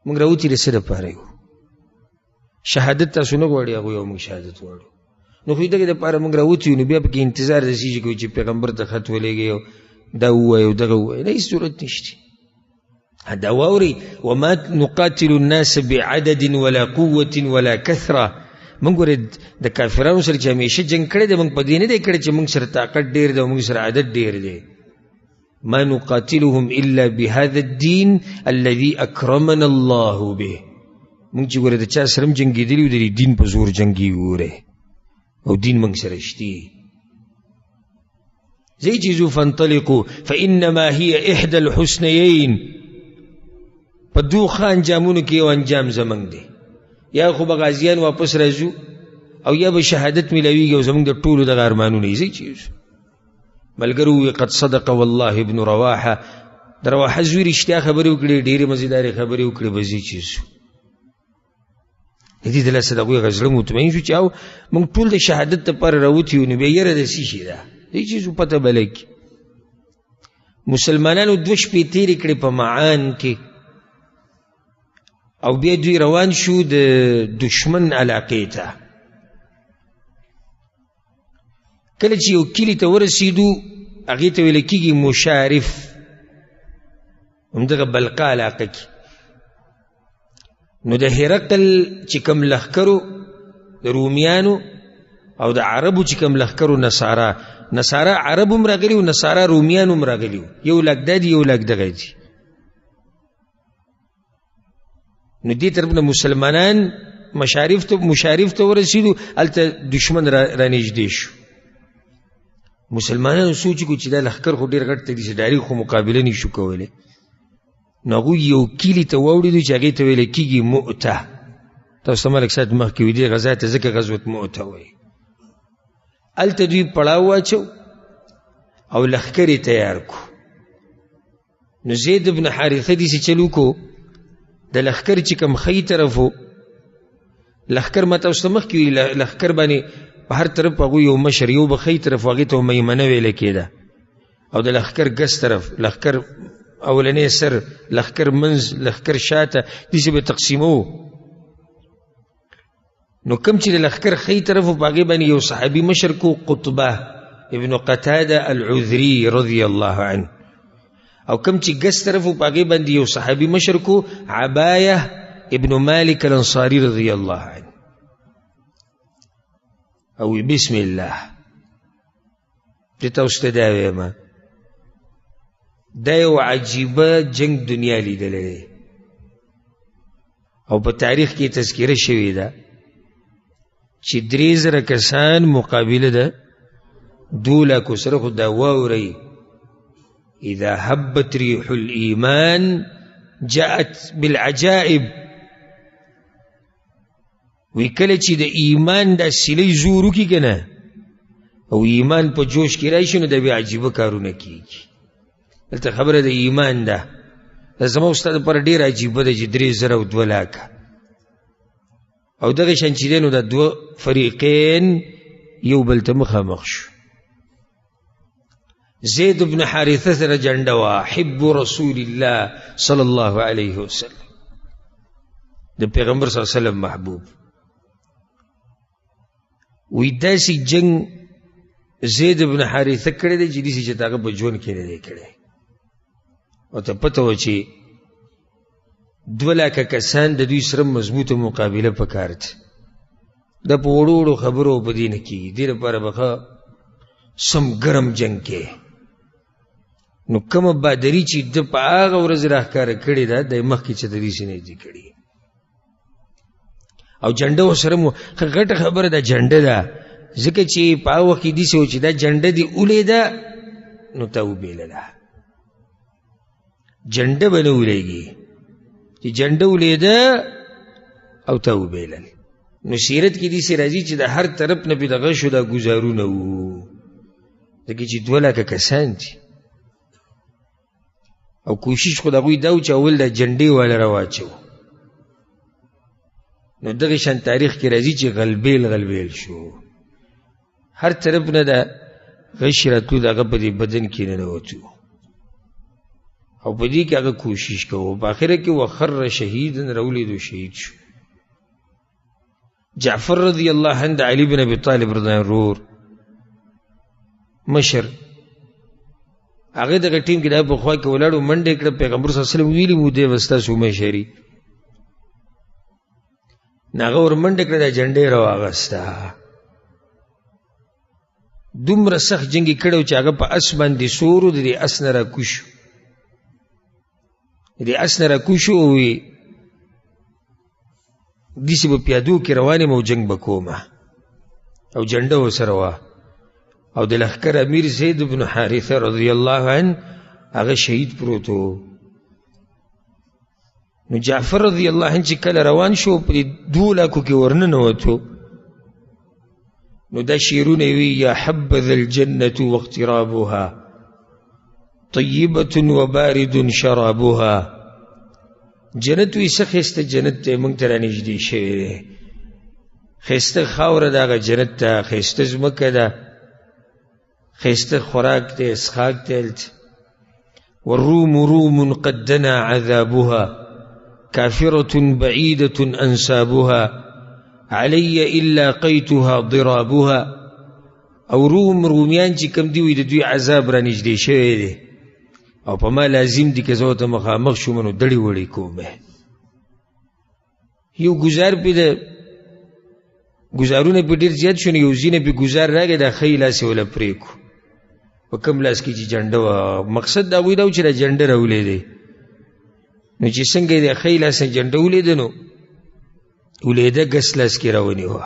موږ راوتي د څه دپاره یو شهادت تاسو نه غواړئ هغوی او موږ شهادت غواړو نو خو دغې دپاره موږ راوتي یو نو بیا پکې انتظار داسې کوي چې پیغمبر ته خط ولېږئ او دا ووایي او دغه ووایي نه هېڅ صورت نشته دا واورئ وما نقاتل الناس بعدد ولا قوة ولا كثرة. موږ ګورې د کافرانو سره چې همیشه جنګ کړی دی موږ په دې نه دی کړی چې موږ سره طاقت ډېر دی او موږ سره عدد ډېر دی. ما نقاتلهم الا بهذا الدين الذي اکرمنا الله به. موږ چې ګورې د چا سره هم جنګېدلي وو د دې دین په زور جنګي ګورې او دین موږ سره شتي. زیجزوا فانطلقوا فانما هي احدى الحسنيين. په دو ښه انجامونو کې یو انجام زموږ دی یا خو به غازیان واپس راځو او یا به شهادت میلاویږي او زموږ د ټولو دغه ارمانونه یې ځای چیز. ملګرو وویل قد صدق والله ابن رواحه د رواحه زوی رښتیا خبرې وکړې ډېرې مزیدارې خبرې وکړې به ځای چیز شو. د دې دلاسه د هغوی غزله مطمئن شو چې او موږ ټول د شهادت دپاره راوتي یو نو بیا یره د څه شي ده دې چیزو پته به لګي. مسلمانانو 2 شپې تېرې کړې په معان کې او بیا دوی روان شو د دشمن علاقې ته. کله چې یو کلي ته ورسېدو هغې ته ویل کېږي مشارف همدغه بلقا علاقه کې. نو د هرقل چې کوم لښکرو د رومیانو او د عربو چې کوم لښکرو نصارا عرب هم راغلي و نصارا رومیان هم راغلي و یو لږ دا دي یو لږ دغه دي. نو دې طرف نه مسلمانان مشارف ته ورسېدو هلته دشمن را نږدې شو. مسلمانانو سوچ کړو چې دا لښکر خو ډېر غټ دی چې ډایرکټ خو مقابله نه شو کولی. نو هغوی یو کلي ته واوړېدو چې هغې ته ویلی کېږي مؤته. تاسو ته ما لږ ساعت مخکې وي دې غذا ته ځکه غزوت مؤته وایي. هلته دوی پړاو واچو او لښکر یې تیار کړو. نو زید بن حارثه داسې چل وکړو د لښکر چې کوم ښی طرف و لښکر ما تاسو ته مخکې وي لښکر باندې په هر طرف هغوی یو مشر یو به ښی طرف هغې ته میمنه ویله کېده او د لښکر ګس طرف لښکر اولنی سر لښکر منځ لښکر شاته داسې به تقسیمو. نو کوم چې د لښکر ښی طرف و په هغې باندې یو صحابي مشر کو قطبه ابن قتاده العذري رضی الله عنه او کم چې ګس طرف په هغې باندې یو صحابي مشر کو عبایه ابن مالک الانصاري رضی الله عنه. او بسم الله دې تاسو ته دا ویمه دا یو عجیبه جنگ دنیا لیدلی دی او په تاریخ کې تذکره شوې ده چې 3,000 کسان مقابله ده 2 لاکو سره خو دا واورئ اذا هبت ريح الايمان جاءت بالعجائب. وی کله چې د ایمان دا سیلی زور وکړي که نه او ایمان په جوش کې راشي نو دا بیا عجیبه کارونه کېږي. دلته خبره د ایمان ده دا زما استاد لپاره ډېره عجیبه ده چې 3,000 او 2 لاکه او دغه شان چې دی نو دا 2 فریقین یو بل ته مخامخ شو. زید بن حارثه سره جنډه وه حب رسول الله صلی الله علیه وسلم د پیغمبر صلی الله علیه وسلم محبوب. وی داسې جنگ زید بن حارثه کړی دی چې داسې چې د هغه په ژوند کې نه دی کړی. او ته پته وه چې 2 لاکه کسان د دوی سره مضبوطه مقابله پکار ده. دا په وړو وړو خبرو په دې نه کېږي. دې لپاره به ښه سم ګرم جنگ کې نو کومه بادري چې د په هغه ورځ راښکاره کړې ده د مخکې چې د دې نه دي کړي او جنډه ورسره مو غټه خبره ده جنډه ده ځکه چې په هغه وخت کې داسې و چې دا جنډه دې ولیده نو ته وبېلله جنډه به نه ولیږي چې جنډه ولیده او ته وبېلل نو سیرت کې دې سي راځي چې د هر طرف نه پې د غشو دا ګزارونه وو ځکه چې 2 لکه کسان دي او کوشش خو د هغوی دا و چې اول د جنډې والا راواچو نو دغه شان تاریخ کې راځي چې غلبیل شو هر طرف نه د غش راتلو د هغه په دې بدن کې ننوتو او په دې کې هغه کوشش کوو په آخره کې وخر شهیدا راولیدو شهید شو جعفر رضی الله عنه علی بن ابي طالب رضی الله عنه مشر هغه دغه ټیم کې دا په خوا کې ولاړو منډې کړه پیغمبر صلی الله علیه وسلم ویلي مو دی وستاسو مشري هغه ور منډې کړه د جنډې راواغسته دومره سخت جنګ یې کړی چې هغه په اس باندې سور د دې اس نه راکوشو د اس نه راکوشو وی داسې به پیادو کې روان یم او جنګ به کومه او جنډه ورسره وه او د لښکر امیر زید بن حارثه رضی الله عنه هغه شهید پروت و نو جعفر رضی الله عنه چې کله روان شو په 2 لاکو کې ورننوتو نو دا شعرونه وی یا حبذا الجنة واقترابها طیبة وبارد شرابها جنت وی څه ښایسته جنت ته موږ ته رانږدې شوی دی ښایسته خاوره ده هغه جنت ته ښایسته ځمکه ده ښایسته خوراک دی څښاک دی هلته والروم روم قد دنا عذابها كافرة بعيدة أنسابها علي إلا قيتها ضرابها او رومیان چې کم دی وي د دوی عذاب را نږدې شوی دی او په ما لازم دي که زه ورته مخامخ شوم نو دړې وړې کوم یو ګزار پې د ګزارونه پې ډېر زیات شو نو یو ځینې پې ګزار راغی دا ښی لاس یې وله پرېکړو په کوم لاس کې چې جنډه وه مقصد د هغوی دا و چې دا جنډه راولیدی نو چې څنګه یې د ښی لاس نه جنډه ولیده نو ولیده ګس لاس کې راونیوه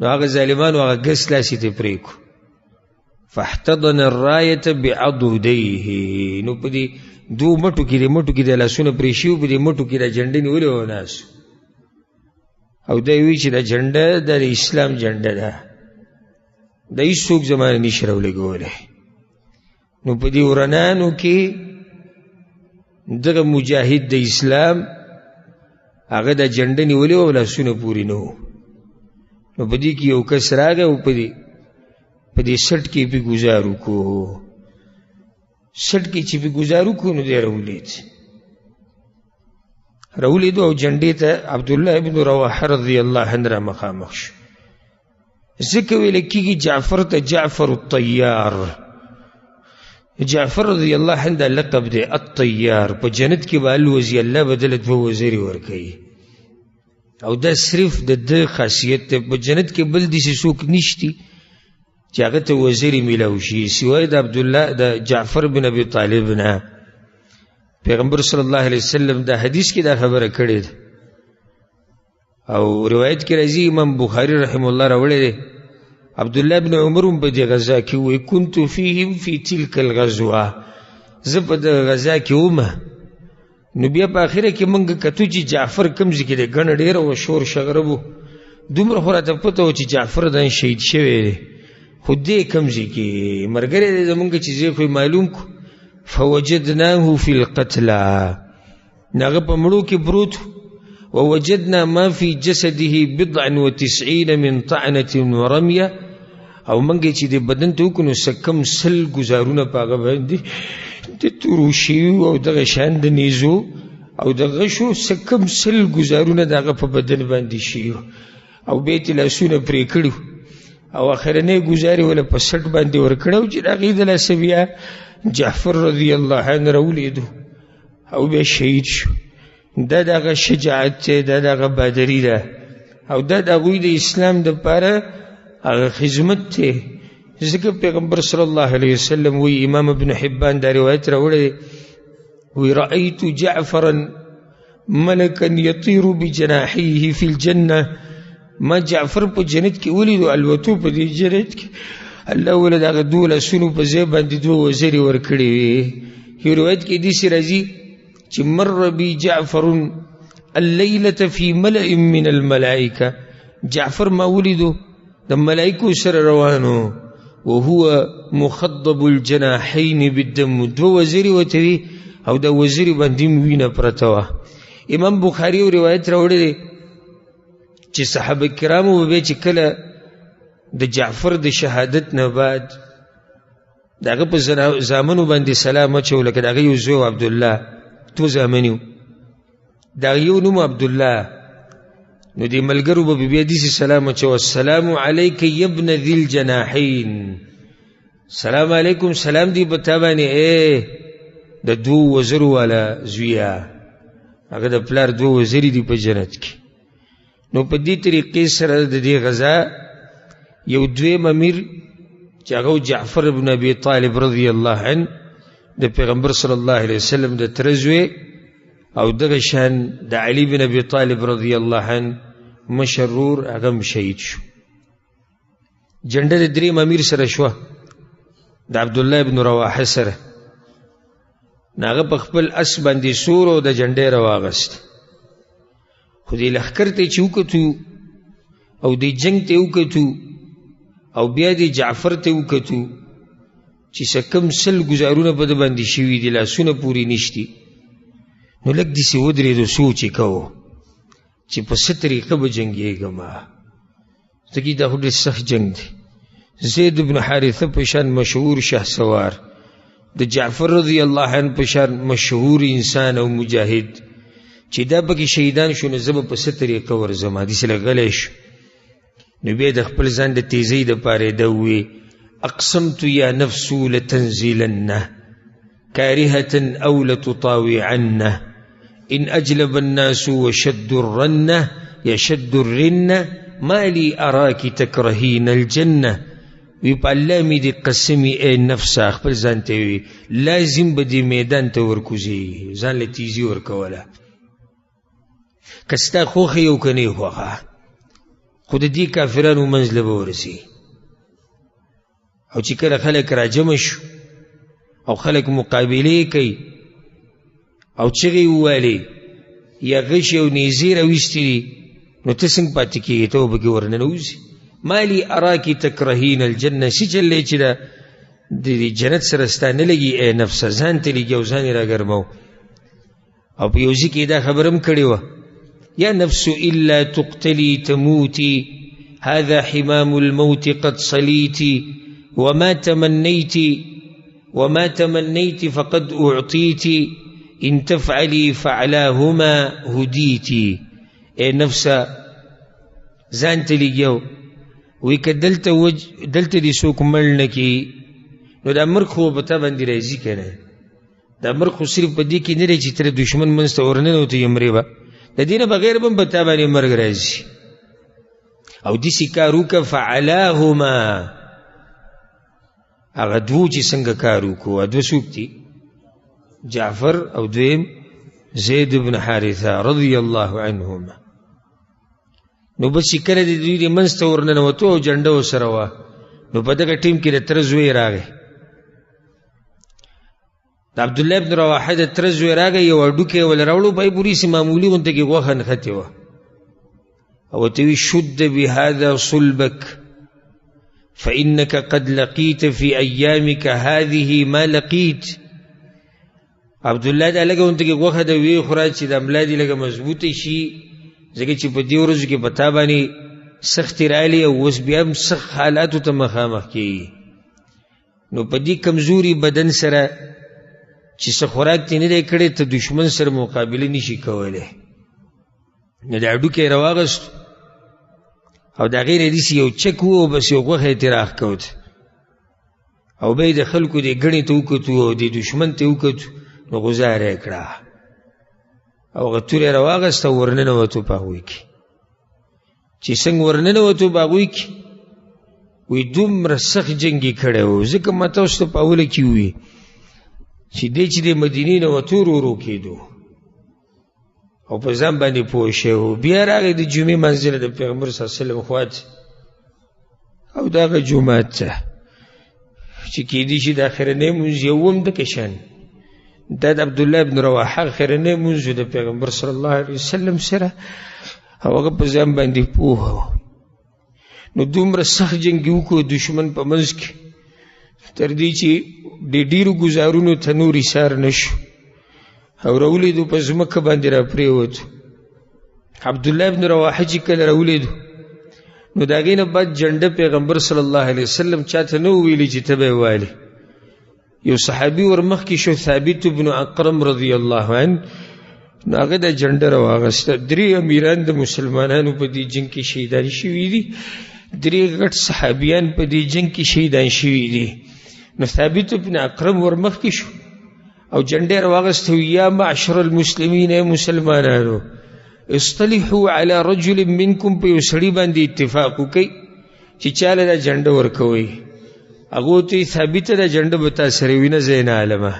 نو هغه ظالمانو هغه ګس لاس یې ته پرېکړو فاحتضن الرايه بعضديه نو په دې 2 مټو کې د لاسونه پرې شوي په دې مټو کې د جنډې نیولې وه ناسو او دا یې وایي چې دا جنډه د اسلام جنډه ده دا هېڅوک زمانه نشي راولګولی نو په دې ورانانو کې دغه مجاهد د اسلام هغه دا جنډه نیولې وه او لاسونه پورې نه وو نو په دې کې یو کس راغی او په دې سټ کې پې ګزار وکړو سټ کې چې پې ګزار وکړو نو دی راولیدو او جنډې ته عبدالله ابن رواحه رضی الله عنه را مخامخ شو ځکه ویل کېږي جعفر ته جعفر الطیار جعفر رضی الله عنه دا لقب دی الطیار په جنت کې به الوزي الله بدله 2 وزرې ورکوي او دا صرف د ده خاصیت دی په جنت کې بل داسې څوک نشتی چې هغه ته وزیري میلاو شي سوای د عبدالله د جعفر بن ابي طالب نه پیغمبر صلی الله علیه وسلم دا حدیث کې دا خبره کړې ده او روایت کې راځي امام بخاری رحم الله راوړی دی عبدالله بن عمر هم په دې غزا کې وایي كنت فیهم فی تلک الغزوه زه په دغه غزا کې ومه نو بیا په آخره کې موږ کتو چې جعفر کوم ځای کې دی ګڼه ډېره وه شور شغرب و دومره خو راته پته وه چې جعفر دا شهید شوی دی خو دې کوم ځای کې ملګری دی زمونږ چې ځای خو معلوم کو فوجدناه فی القتلى هغه په مړو کې پروت ووجدنا ما في جسده 90 من طعنة ورمية او منګې چې د بدن ته وکړو نو څه کم 100 ګزارونه په هغه باندې د تورو شوي او دغه شان د نیزو او د غشو څه کم 100 ګزارونه د هغه په بدن باندې شوي او بیا یې لاسونه پرې کړي او اخرنۍ ګزارې وله په سټ باندې ورکړه او چې د هغې د لاسه بیا جعفر رضی الله عنه راولیدو او بیا شهید شو دا د هغه شجاعت دی دا د هغه بهادري ده او دا د هغوی د اسلام دپاره هغه خدمت دی ځکه پیغمبر صلی الله علیه وسلم وی امام ابن حبان دا روایت راوړی دی وی رأیت جعفرا ملکا یطیر بجناحیه فی الجنه ما جعفر په جنت کې ولیدو الوتو په دې جنت کې الله وله د هغه 2 لاسونو په ځای باندې 2 وزرې ورکړې وي یو روایت کې داسې راځي چې مر بي جعفر الليلة في ملأ من الملائكة جعفر ما ولدو د ملائکو سره روانو وهو مخضب الجناحين بالدم دو وزیری وتوی او د وزیری باندې وینه پرته وه امام بخاری روایت راوړی دی چې صحابه کرامو به چې کله د جعفر د شهادت نه بعد دغه په زامنو باندې سلام اچول لکه دغه یو زوی عبدالله تو زامنیو دغه یو نوم عبدالله نو دې ملګرو به بیا داسې سلام اچو السلام علیک یا ابن ذی الجناحین سلام علیکم سلام دی په تا باندې د دوو وزرو والا زویه هغه د پلار دوه وزرې دي په جنت کې نو په دې طریقې سره د دې غزا یو دویم امیر چې هغه جعفر بن ابي طالب رضی الله عنه د پیغمبر صلی الله علیه وسلم د تره زوی او دغه شان د علي بن ابي طالب رضی الله عنه مشرور هغه شهید شو جنډه د دریم امیر سره شوه د عبدالله ابن رواحه سره هغه په خپل اس باندې سور او د جنډې راواغست خو دې لښکر ته چې وکتو او دې جنګ ته وکتو او بیا دې جعفر ته وکتو چې څه کم سل ګزارونه په ده باندې شوي دي لاسونه پورې نشتي نو لږ داسې ودرېدو سوچ یې کوو چې په څه طریقه به جنګېږم ځکه دا خو ډېر سخت جنګ دی زید بن حارثه په شان مشهور شهسوار د جعفر رضی الله عنه په شان مشهور انسان او مجاهد چې دا پکې شهیدان شو نو زه به په څه طریقه ورځم هداسې لږ غلی شو نو بیا د خپل ځان د تیزۍ دپاره ده ووې اقسمت یا نفس لتنزلنه كارهة أو لتطاوعنه إن أجلب الناس وشد الرنة يشد الرنة ما لي أراك تكرهين الجنة ويبقى مې دې قسمي اے نفسه خپل ځان ته وي لازم به دې میدان ته ورکوزي ځان له تیزي ورکوله که ستا خوښه یو که نه یې خوښه خو د دې کافرانو منځ له به ورسي او چې کله خلک راجمع شو او خلک مقابلې کوي او چغې ووالې یا غشې او نیزې راویستې دي نو ته څنګه پاتې کېږې ته به پکې ورننوځي ما لي اراکي تکرهین الجنه څه چل دی چې د جنت سره ستا نه لګي ای نفسه ځان ته لګي او ځان یې راګرمو او په یو ځای کې دا خبره هم کړې وه یا نفس الا تقتلي تموتي هذا حمام الموت قد صليتي وما تمنيت فقد أعطيت إن تفعلي فعلاهما هديتي اے نفسا ځان ته لګیو وی که دلته دې څوک مړ نه کړي نو دا مرګ خو به تا باندې راځي که نه دا مرګ خو صرف په دې کې نه دی چې ته د دشمن منځ ته ورننوتې مرې به د دې نه بغیر به هم په تا باندې مرګ راځي او داسې کار وکړه فعلاهما هغه دوو چې څنګه کار وکړو دوه څوک دي جعفر او دویم زید بن حارثه رضی الله عنهما نو بس چې کله د دوی د منځ ته ورننوتو او جنډه ورسره وه نو په دغه ټیم کې د تره زوی راغی د عبدالله ابن رواحه د تره زوی راغی یو هډوکی یې ول راوړو پای پورې سې معمولي غونته کې غوښه نښتې وه او ورته وی شد بهذا صلبک فإنك قد لقيت في أيامك هذه ما لقيت عبدالله دا لگه انتا که غوخه دا وی خوراج چی دا املا دی لگه مضبوط شي ځکه چې په دې ورځو کې په تا باندې سختي راغلي او اوس بیا هم سخت حالاتو ته مخامخ کېږي نو په دې کمزوري بدن سره چې څه خوراک دې نه دی کړی ته دشمن سره مقابله نشي کولی نو د هډوکی یې راواغست او د هغې نه داسې یو چک و او بس یو غوښه یې ترې راښکوت او بیا یې د خلکو دې ګڼې ته وکتو او دې دشمن ته وکتو نو غوزاره یې کړه او هغه تور یې راواغست او ورننوتو په هغوی کې چې څنګه ورننوتو په هغوی کې وی دومره سخت جنګ یې کړی و ځکه ما تاسو ته په اوله کې ووي چې دی چې د مدینې نه وتو ورو ورو کېدو او په ځان باندې پوه شوی و بیا راغی د جمعې منځله د پیغمبر صلی الله علیه وسلم خواته او د هغه جومات ته چې کېدی شي د اخرنۍ لمونځ یو هم دکه شان دا د عبدالله ابن رواحه خیرنی مونځ د پیغمبر صلی الله علیه وسلم سره او هغه په ځان باندې پوهه و. نو دومره سخت جنګ یې وکړو دشمن په منځ کې تر دې چې د ډېرو ګزارونو ته نور ایثار نه شو او راولیدو په ځمکه باندې را پرېوتو. عبدالله ابن رواحه چې کله راولیدو نو د هغې نه بعد جنډه پیغمبر صلی الله علیه وسلم چاته نه وویلي چې ته به یې والې. یو صحابي ورمخکې شو ثابت بن اقرم رضی الله عنه، نو هغه د جنډه راواغسته. 3 امیران د مسلمانانو په دې جنګ کې شهیدان شوي دي، 3 غټ صحابیان په دې جنګ کې شهیدان شوي دي. نو ثابت بن اقرم ورمخکې شو او جنډه راواغسته، یا معشر المسلمین، ای مسلمانانو اصطلحوا علی رجل منکم، په یو سړي باندې اتفاق وکئ چې چاله دا جنډه ورکوئ. هغه ته ثابته دا جنډه به تا سره وي، نه زه نه عالمه،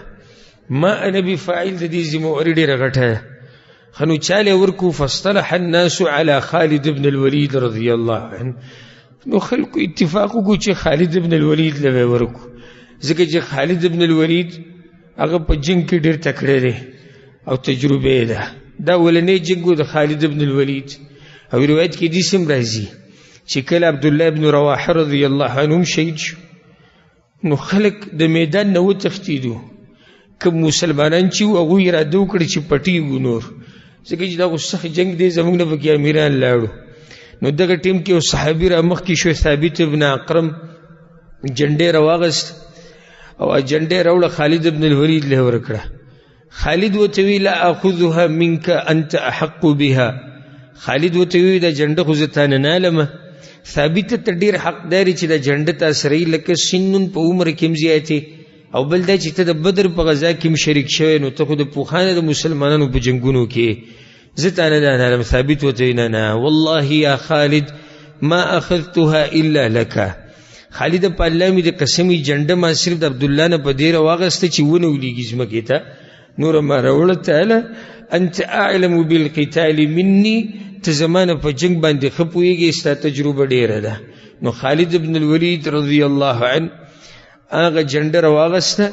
ما انا بفاعل د دې ذمهواري ډېره غټه. ښه نو چاله ورکو. فاصطلح الناس علی خالد بن الولید رضی الله عنه، نو خلکو اتفاق وکړو چې خالد بن الولید له به ورکو، ځکه چې خالد بن الولید هغه په جنګ کې ډېر تکړه دی او تجربه یې ده. دا ولنی جنګ د خالد بن الولید. او روایت کې دې سم راځي چې کله عبدالله ابن رواحه رضی الله عنه شهید شو نو خلک د میدان نه وتښتېدو. کوم مسلمانان چې وو هغوی اراده وکړه چې پټېږو نور، ځکه چې دا خو سخت جنګ دی، زموږ نه پکې امیران لاړو. نو دغه ټیم کې یو صحابي را مخکې شو، ثابت ابن اقرم، جنډې راواغست او جنډې راوړه خالد ابن الولید له ورکړه. خالد ورته وی لا اخذها منك انت احق بها، خالد ورته وی دا جنډه خو زه تا نه نالمه، ثابت ته ډېر حقداري چې دا جنډه تا سره یې، لکه سنون په عمر کې هم زیاتې، او بل دا چې ته د بدر په غزا کې هم شریک شوی، نو ته خو د پوخانه د مسلمانانو په جنګونو کې، زه تا نه نالم. ثابت ورته وی نه والله یا خالد ما اخذتها الا لك، خالد په الله مې د قسمي جنډه ما صرف د عبدالله نه په دې راواغسته چې ونه ولیږي ځمکې ته، نور ما راوړه. تعالی انت اعلم بالقتال مني، ته زمانه په جنگ باندې ښه پوهېږې، ستا تجربه ډېره ده. نو خالد بن الولید رضی الله عنه هغه جنډه راواغسته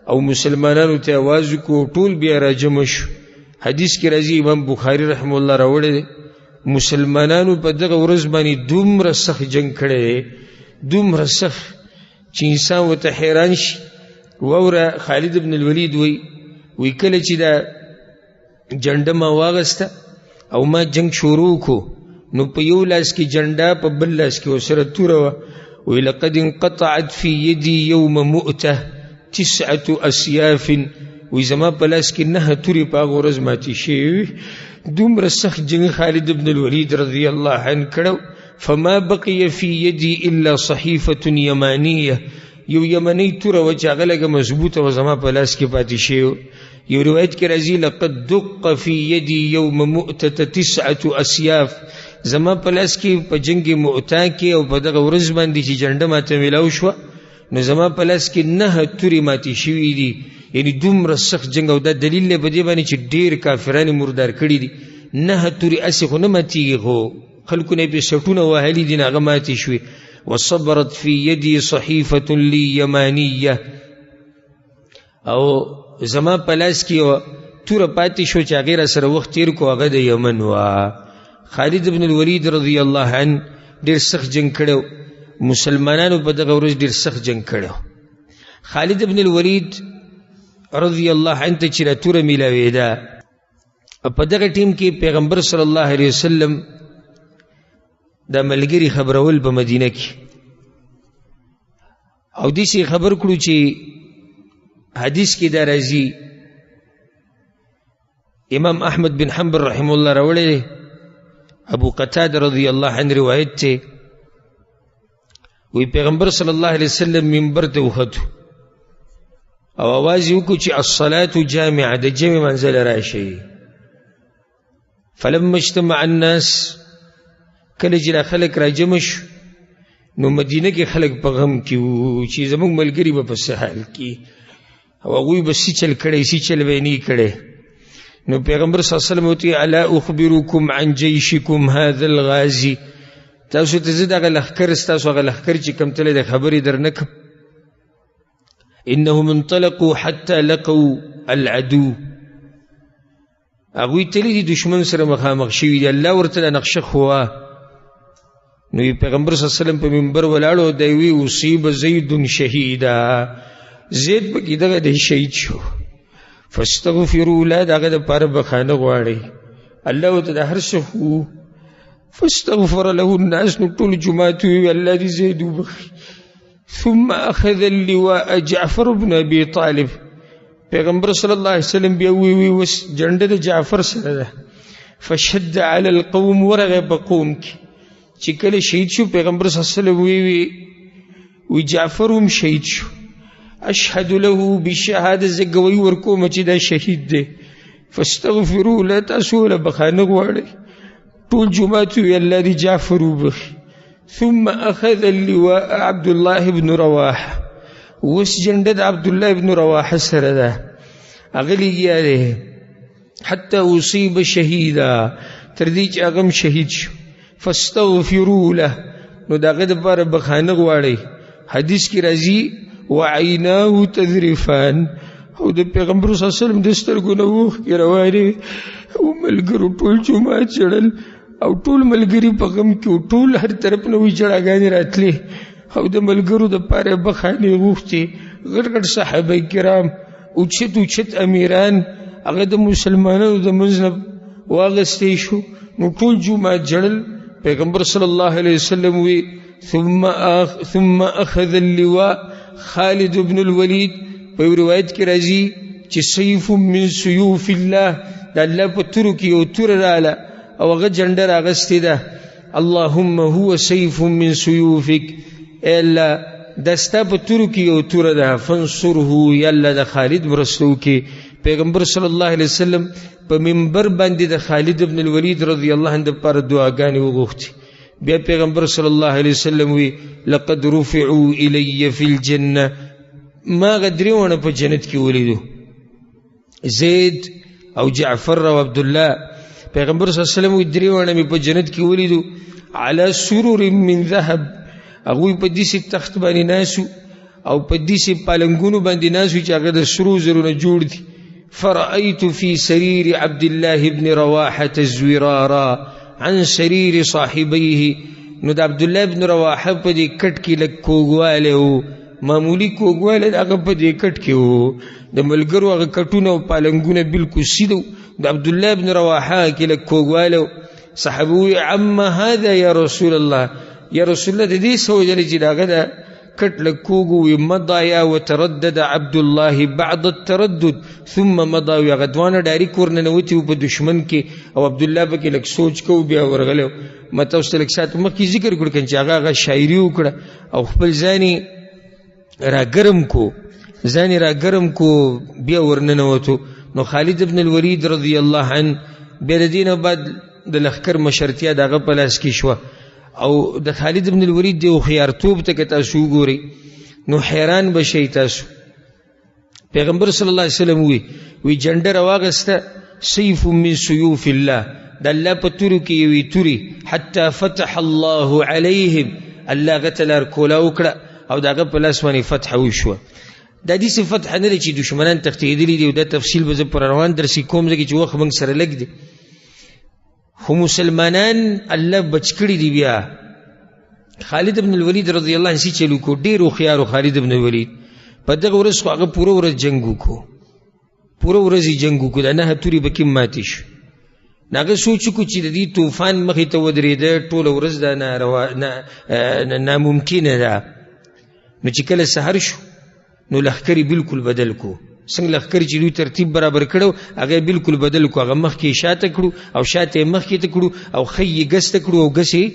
او مسلمانانو ته آواز وکړو، ټول بیا راجمع شو. حدیث کې راځي، امام بخاري رحمه الله راوړی دی، مسلمانانو په دغه ورځ باندې دومره سخت جنگ کړی دی، دومره سخت چې انسان ورته حیران شي. واوره خالد بن الولید وی کله چې دا جنډه ما واغسته او ما جنگ شروع کو، نو په یو لاس کې جنډه، په بل لاس کې ورسره توره وه. وی لقد انقطعت فی یدی یوم مؤته 9 اسیاف، وی زما په لاس کې 9 تورې په هغه ورځ ماتې شوې. دومره سخت جنگ خالد بن الولید رضی الله عنه کړو. فما بقي فی یدی الا صحیفة یمانیه، یو یمنی توره وه چې هغه لږه مضبوطه وه، زما په لاس کې پاتې شوې. یو روایت کې راځي لقد دق فی یدی یوم مؤته 9 اسیاف، زما په لاس کې په جنگ مؤته کې او په دغه ورځ باندې چې جنډه ماته میلاو شوه، نو زما په لاس کې 9 تورې ماتې شوي دي. یعنی دومره سخت جنگ، او دا دلیل دی په دې باندې چې ډېر کافران یې مردار کړي دي. 9 تورې هسې خو نه ماتېږي، خو خلکو نه یې پرې سټونه وهلي دي، نه هغه ماتې شوې. وصبرت فی یدی صحیفة لی یمانیه، او زما په لاس کې یوه توره پاتې شو چې هغې را سره وخت تېر کو، هغه د یمن وه. خالد بن الولید رضی الله عنه ډېر سخت جنګ کړی، مسلمانانو په دغه ورځ ډېر سخت جنګ کړی. خالد بن الولید رضی الله عنه ته چې را توره میلاوېده، په دغه ټیم کې پیغمبر صلی الله علیه وسلم دا ملګري خبرول په مدینه کې، او داسې خبر کړو چې حدیث کې دا راځي، امام احمد بن حنبل رحمه الله راوړی دی، ابو قتاده رضی الله عنه روایت ته، وی پیغمبر صلی الله علیه وسلم منبر ته وختو او آواز یې وکړو چې الصلاة جامعه، د جمع منزل راشئ. فلما اجتمع الناس، کله چې خلک راجمع شو، نو مدینه کې خلک په غم کې وو چې زموږ ملګري به په څه حال کې، او هغوی به څه چل کړی، څه چل به یې نه کړی. نو پیغمبر صلی الله علیه وسلم ورته الا اخبرکم عن جیشکم هذا الغازی، تاسو ته زه دغه لښکر، ستاسو هغه لښکر چې کوم تللی دی خبرې در نه کړم. انهم انطلقوا حتى لقوا العدو. هغوی تللی دي دشمن سره مخامخ شوي دي. الله ورته نقشه خوا. نو پیغمبر صلی الله علیه وسلم په منبر ولاړو دی وی اصیب زید شهیدا، زید پکې دغه دی شهید شو. فاستغفروا له، دغه دپاره بخانه غواړئ. الله ورته د هر څه خو فاستغفر له الناس، نو ټول جومات وی الله دې زید وبخي. ثم اخذ اللواء جعفر بن ابي طالب. پیغمبر صلی الله علیه وسلم بیا وی وس جنډه د جعفر سره ده. فشد على القوم، ورغه په قوم کې چې کله شهید شو پیغمبر صلی الله علیه وسلم وی جعفر هم شهید شو. اشهد له بالشهاده، زه ګوی ورکوم چې دا شهید دی. فاستغفروا له، تاسو له بخانه غواړئ. ټول جومات وی الله دې جعفر وبخي. ثم اخذ اللواء عبد الله بن رواحه، وس جنډه د عبد الله بن رواحه سره ده. هغه لګیا دی حتى اصيب شهيدا، تر دې چې هغه شهید شو. فاستغفروا له، نو دغه دپاره بخانه غواړئ. حدیث کې راځي وعیناه تذرفان، او د پیغمبر صلی الله علیه وسلم د سترګو نه اوښکې روانې، او ملګرو ټول جومات ژړل، او ټول ملګري په غم کې و، ټول هر طرف نه وی جړاګانې راتلې، او د ملګرو دپاره بخانې غوښتې. غټ غټ صحابه کرام، اوچت اوچت امیران، هغه د مسلمانانو د منځ نه واغستی شو. نو ټول جومات جړل. پیغمبر صلی الله علیه وسلم وی ثم اخذ اللواء خالد بن الولید. په یو روایت کې راځي چې سیف من سیوف الله، د الله په تورو کې یو توره راله او هغه جنډه راغستې ده. اللهم هو سیف من سیوفک، ای الله دا ستا په تورو کې یو توره ده. فانصره، یا الله د خالد مرسته وکړي. پیغمبر صلی الله علیه وسلم په منبر باندې د خالد بن الولید رضی الله عنه دپاره دعاګانې وغوښتې. بیا پیغمبر صلی الله علیه وسلم وی لقد رفعوا الی فی الجنه، ما غدریونه په جنت کې ولیدو، زید او جعفر او عبدالله. پیغمبر صلی الله علیه وسلم وی دریونه مې په جنت کې ولیدو علی سرور من ذهب، هغوی په داسې تخت باندې ناسو او په داسې پالنګونو باندې ناسو چې هغه د سرو زرو نه جوړ دي. فرأيت في سرير عبد الله بن رواحة الزرارا عن سرير صاحبيه. نو د عبد الله بن رواحه په دې کټ کې لږ کوږوالی و، معمولي کوږوالی هغه په دې کټ کې و. د ملګرو هغه کټونه او پالنګونه بالکل سیده و، د عبد الله بن رواحه کې لږ کوږوالی و. صحابه وی عم هذا یا رسول الله، یا رسول الله د دې څه وجه چې د هغه د کټ لږ کوږ وي. مضایا وتردد عبد الله بعد التردد ثم مضا، وي هغه دوانه ډایرک ورننوتي و په دشمن کې، او عبدالله پکې لږ سوچ کو بیا ورغلی. ما تاسو ته لږ ساعت مخکې ذکر کړو که چې هغه شاعري وکړه او خپل ځان یې راګرم کو بیا ورننوتو. نو خالد بن الولید رضی الله عنه بیا د دې نه بعد د لښکر مشرتیا د هغه په لاس کې شوه. او د خالد بن الولید دی خيارتوب ته که تاسو وګورئ نو حیران بشئ تاسو. پیغمبر صلی الله علیه وسلم وی جنډه راواغسته سیف من سیوف الله، د الله په تورو کې یوې تورې. حتی فتح الله علیهم، الله هغه ته لار کولا وکړه او د هغه په لاس باندې فتح وشوه. دا داسې فتح نه دی چې دشمنان تښتېدلي دي، او دا تفصیل به زه پر روان درسي کوم ځکه چې وخت موږ سره لږ دی. خو مسلمانان الله بچ کړي دي. بیا خالد بن الولید رضی الله عنه چلو کو، ډېر هوښیار خالد بن الولید. په دغه ورځ خو هغه پوره ورځ جنګ وکړو، پوره ورځ یې جنګ وکړو، د 9 تورې به کې ماتې شو. هغه سوچ وکړو چې د دې طوفان مخې ته ودرېده، ټوله ورځ دا ناممکنه ده. نو چې کله سحر شو نو لښکر بالکل بدل کو. څنګه لښکر چې دوی ترتیب برابر کړو هغه بالکل بدل کو. هغه مخکې شاته کړو او شاته یې مخکې ته کړو، او ښی یې ګس ته کړو او ګس یې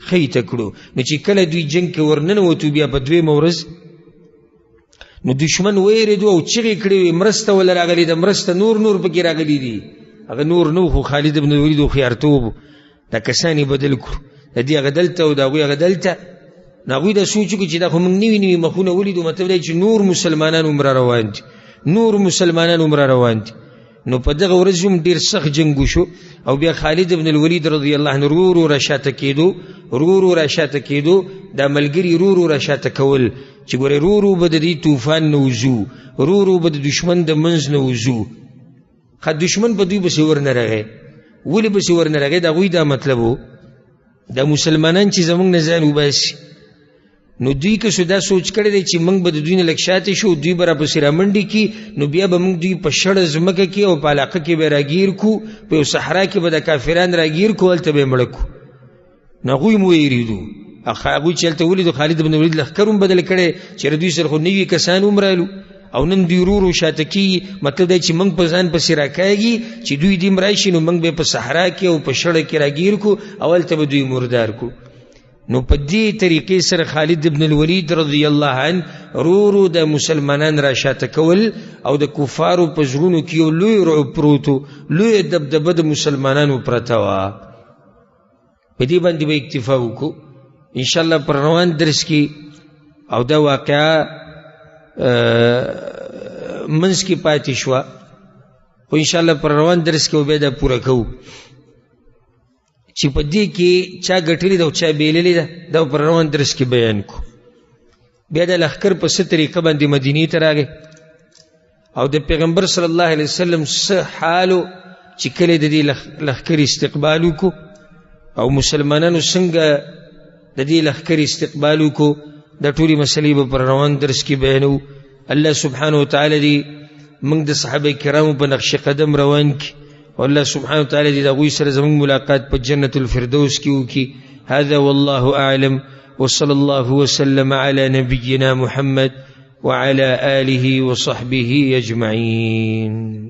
ښی ته کړو. نو چې کله دوی جنګ کې ورننوتو بیا په 2مه ورځ نو دشمن ویرېدو او چغې کړې وې مرسته وله راغلې ده، مرسته نور پکې راغلي دي. هغه نور نو، خو خالد بن الولید هوښیارتوب دا کسان یې بدل کړو، د دې هغه دلته او د هغوی هغه دلته. نو هغوی دا سوچ وکړو چې دا خو موږ نوي مخونه ولیدو، مطلب دی چې نور مسلمانان عمره روان دي، نور مسلمانان عمره روان دي. نو په دغه ورځ هم ډېر سخت جنګ وشو، او بیا خالد بن الولید رضی الله عنه ورو را شاته کېدو رو رو را شاته کېدو، دا ملګري رو رو را شاته کول چې ګورې رو رو به د دې طوفان نه وځو، رو رو به د دشمن د منځ نه وځو. ښه دشمن په دوی پسې ورنه رغی. ولې پسې ورنه رغی؟ د هغوی دا مطلب و دا مسلمانان چې زموږ نه ځان وباسي، نو دوی که دا سوچ کړی دی چې موږ به د دوی نه لږ شاته شو، دوی به راپسې رامنډې کي، نو بیا به موږ دوی په شړه ځمکه کې او په علاقه کې به راګیر کړو، په یو صحرا کې به د کافران راګیر کړو، هلته به یې مړه کړو. نو هغوی مو ویرېدو. هغوی چې هلته ولیدو خالد بن ولید لښکر هم بدل کړی چې دوی سره خو نوي کسان هم رالو، او نن دوی ورو ورو شاته کېږي. مطلب دی چې موږ په ځان پسې راکاږي چې دوی دې هم راشي، نو موږ به په صحرا کې او په شړه کې راګیر کړو او هلته به دوی مردار کړو. نو په دې طریقې سره خالد بن الولید رضی الله عنه رو رو د مسلمانان را شاته کول او د کفارو په زړونو کې یو لوی رعب پروت و، لوی دبدبه د مسلمانانو پرته وه. په دې باندې به اکتفا وکړو انشاءالله پر روان درس کې. او دا واقعه منځ کې پاتې شوه، خو انشاءالله پر روان درس کې به بیا دا پوره کوو چې په دې کې چا ګټلې ده او چا بیللې ده، دا پر روان درس کې بیان کو. بیا د لښکر په څه طریقه باندې مدینې ته راغی او د پیغمبر صلی الله علیه وسلم څه حالو چې کله د دې لښکر استقبال وکړو او مسلمانانو څنګه د دې لښکر استقبال وکړو، دا ټولې مسلې به پر روان درس کې بیانو. الله سبحانه وتعالی دې موږ د صحابه کرامو په نقش قدم روان کړي، والله سبحانه وتعالى دې د هغوی سره زموږ ملاقات په جنة الفردوس کې وکړي. هذا والله أعلم، وصلى الله وسلم على نبينا محمد وعلى آله وصحبه أجمعين.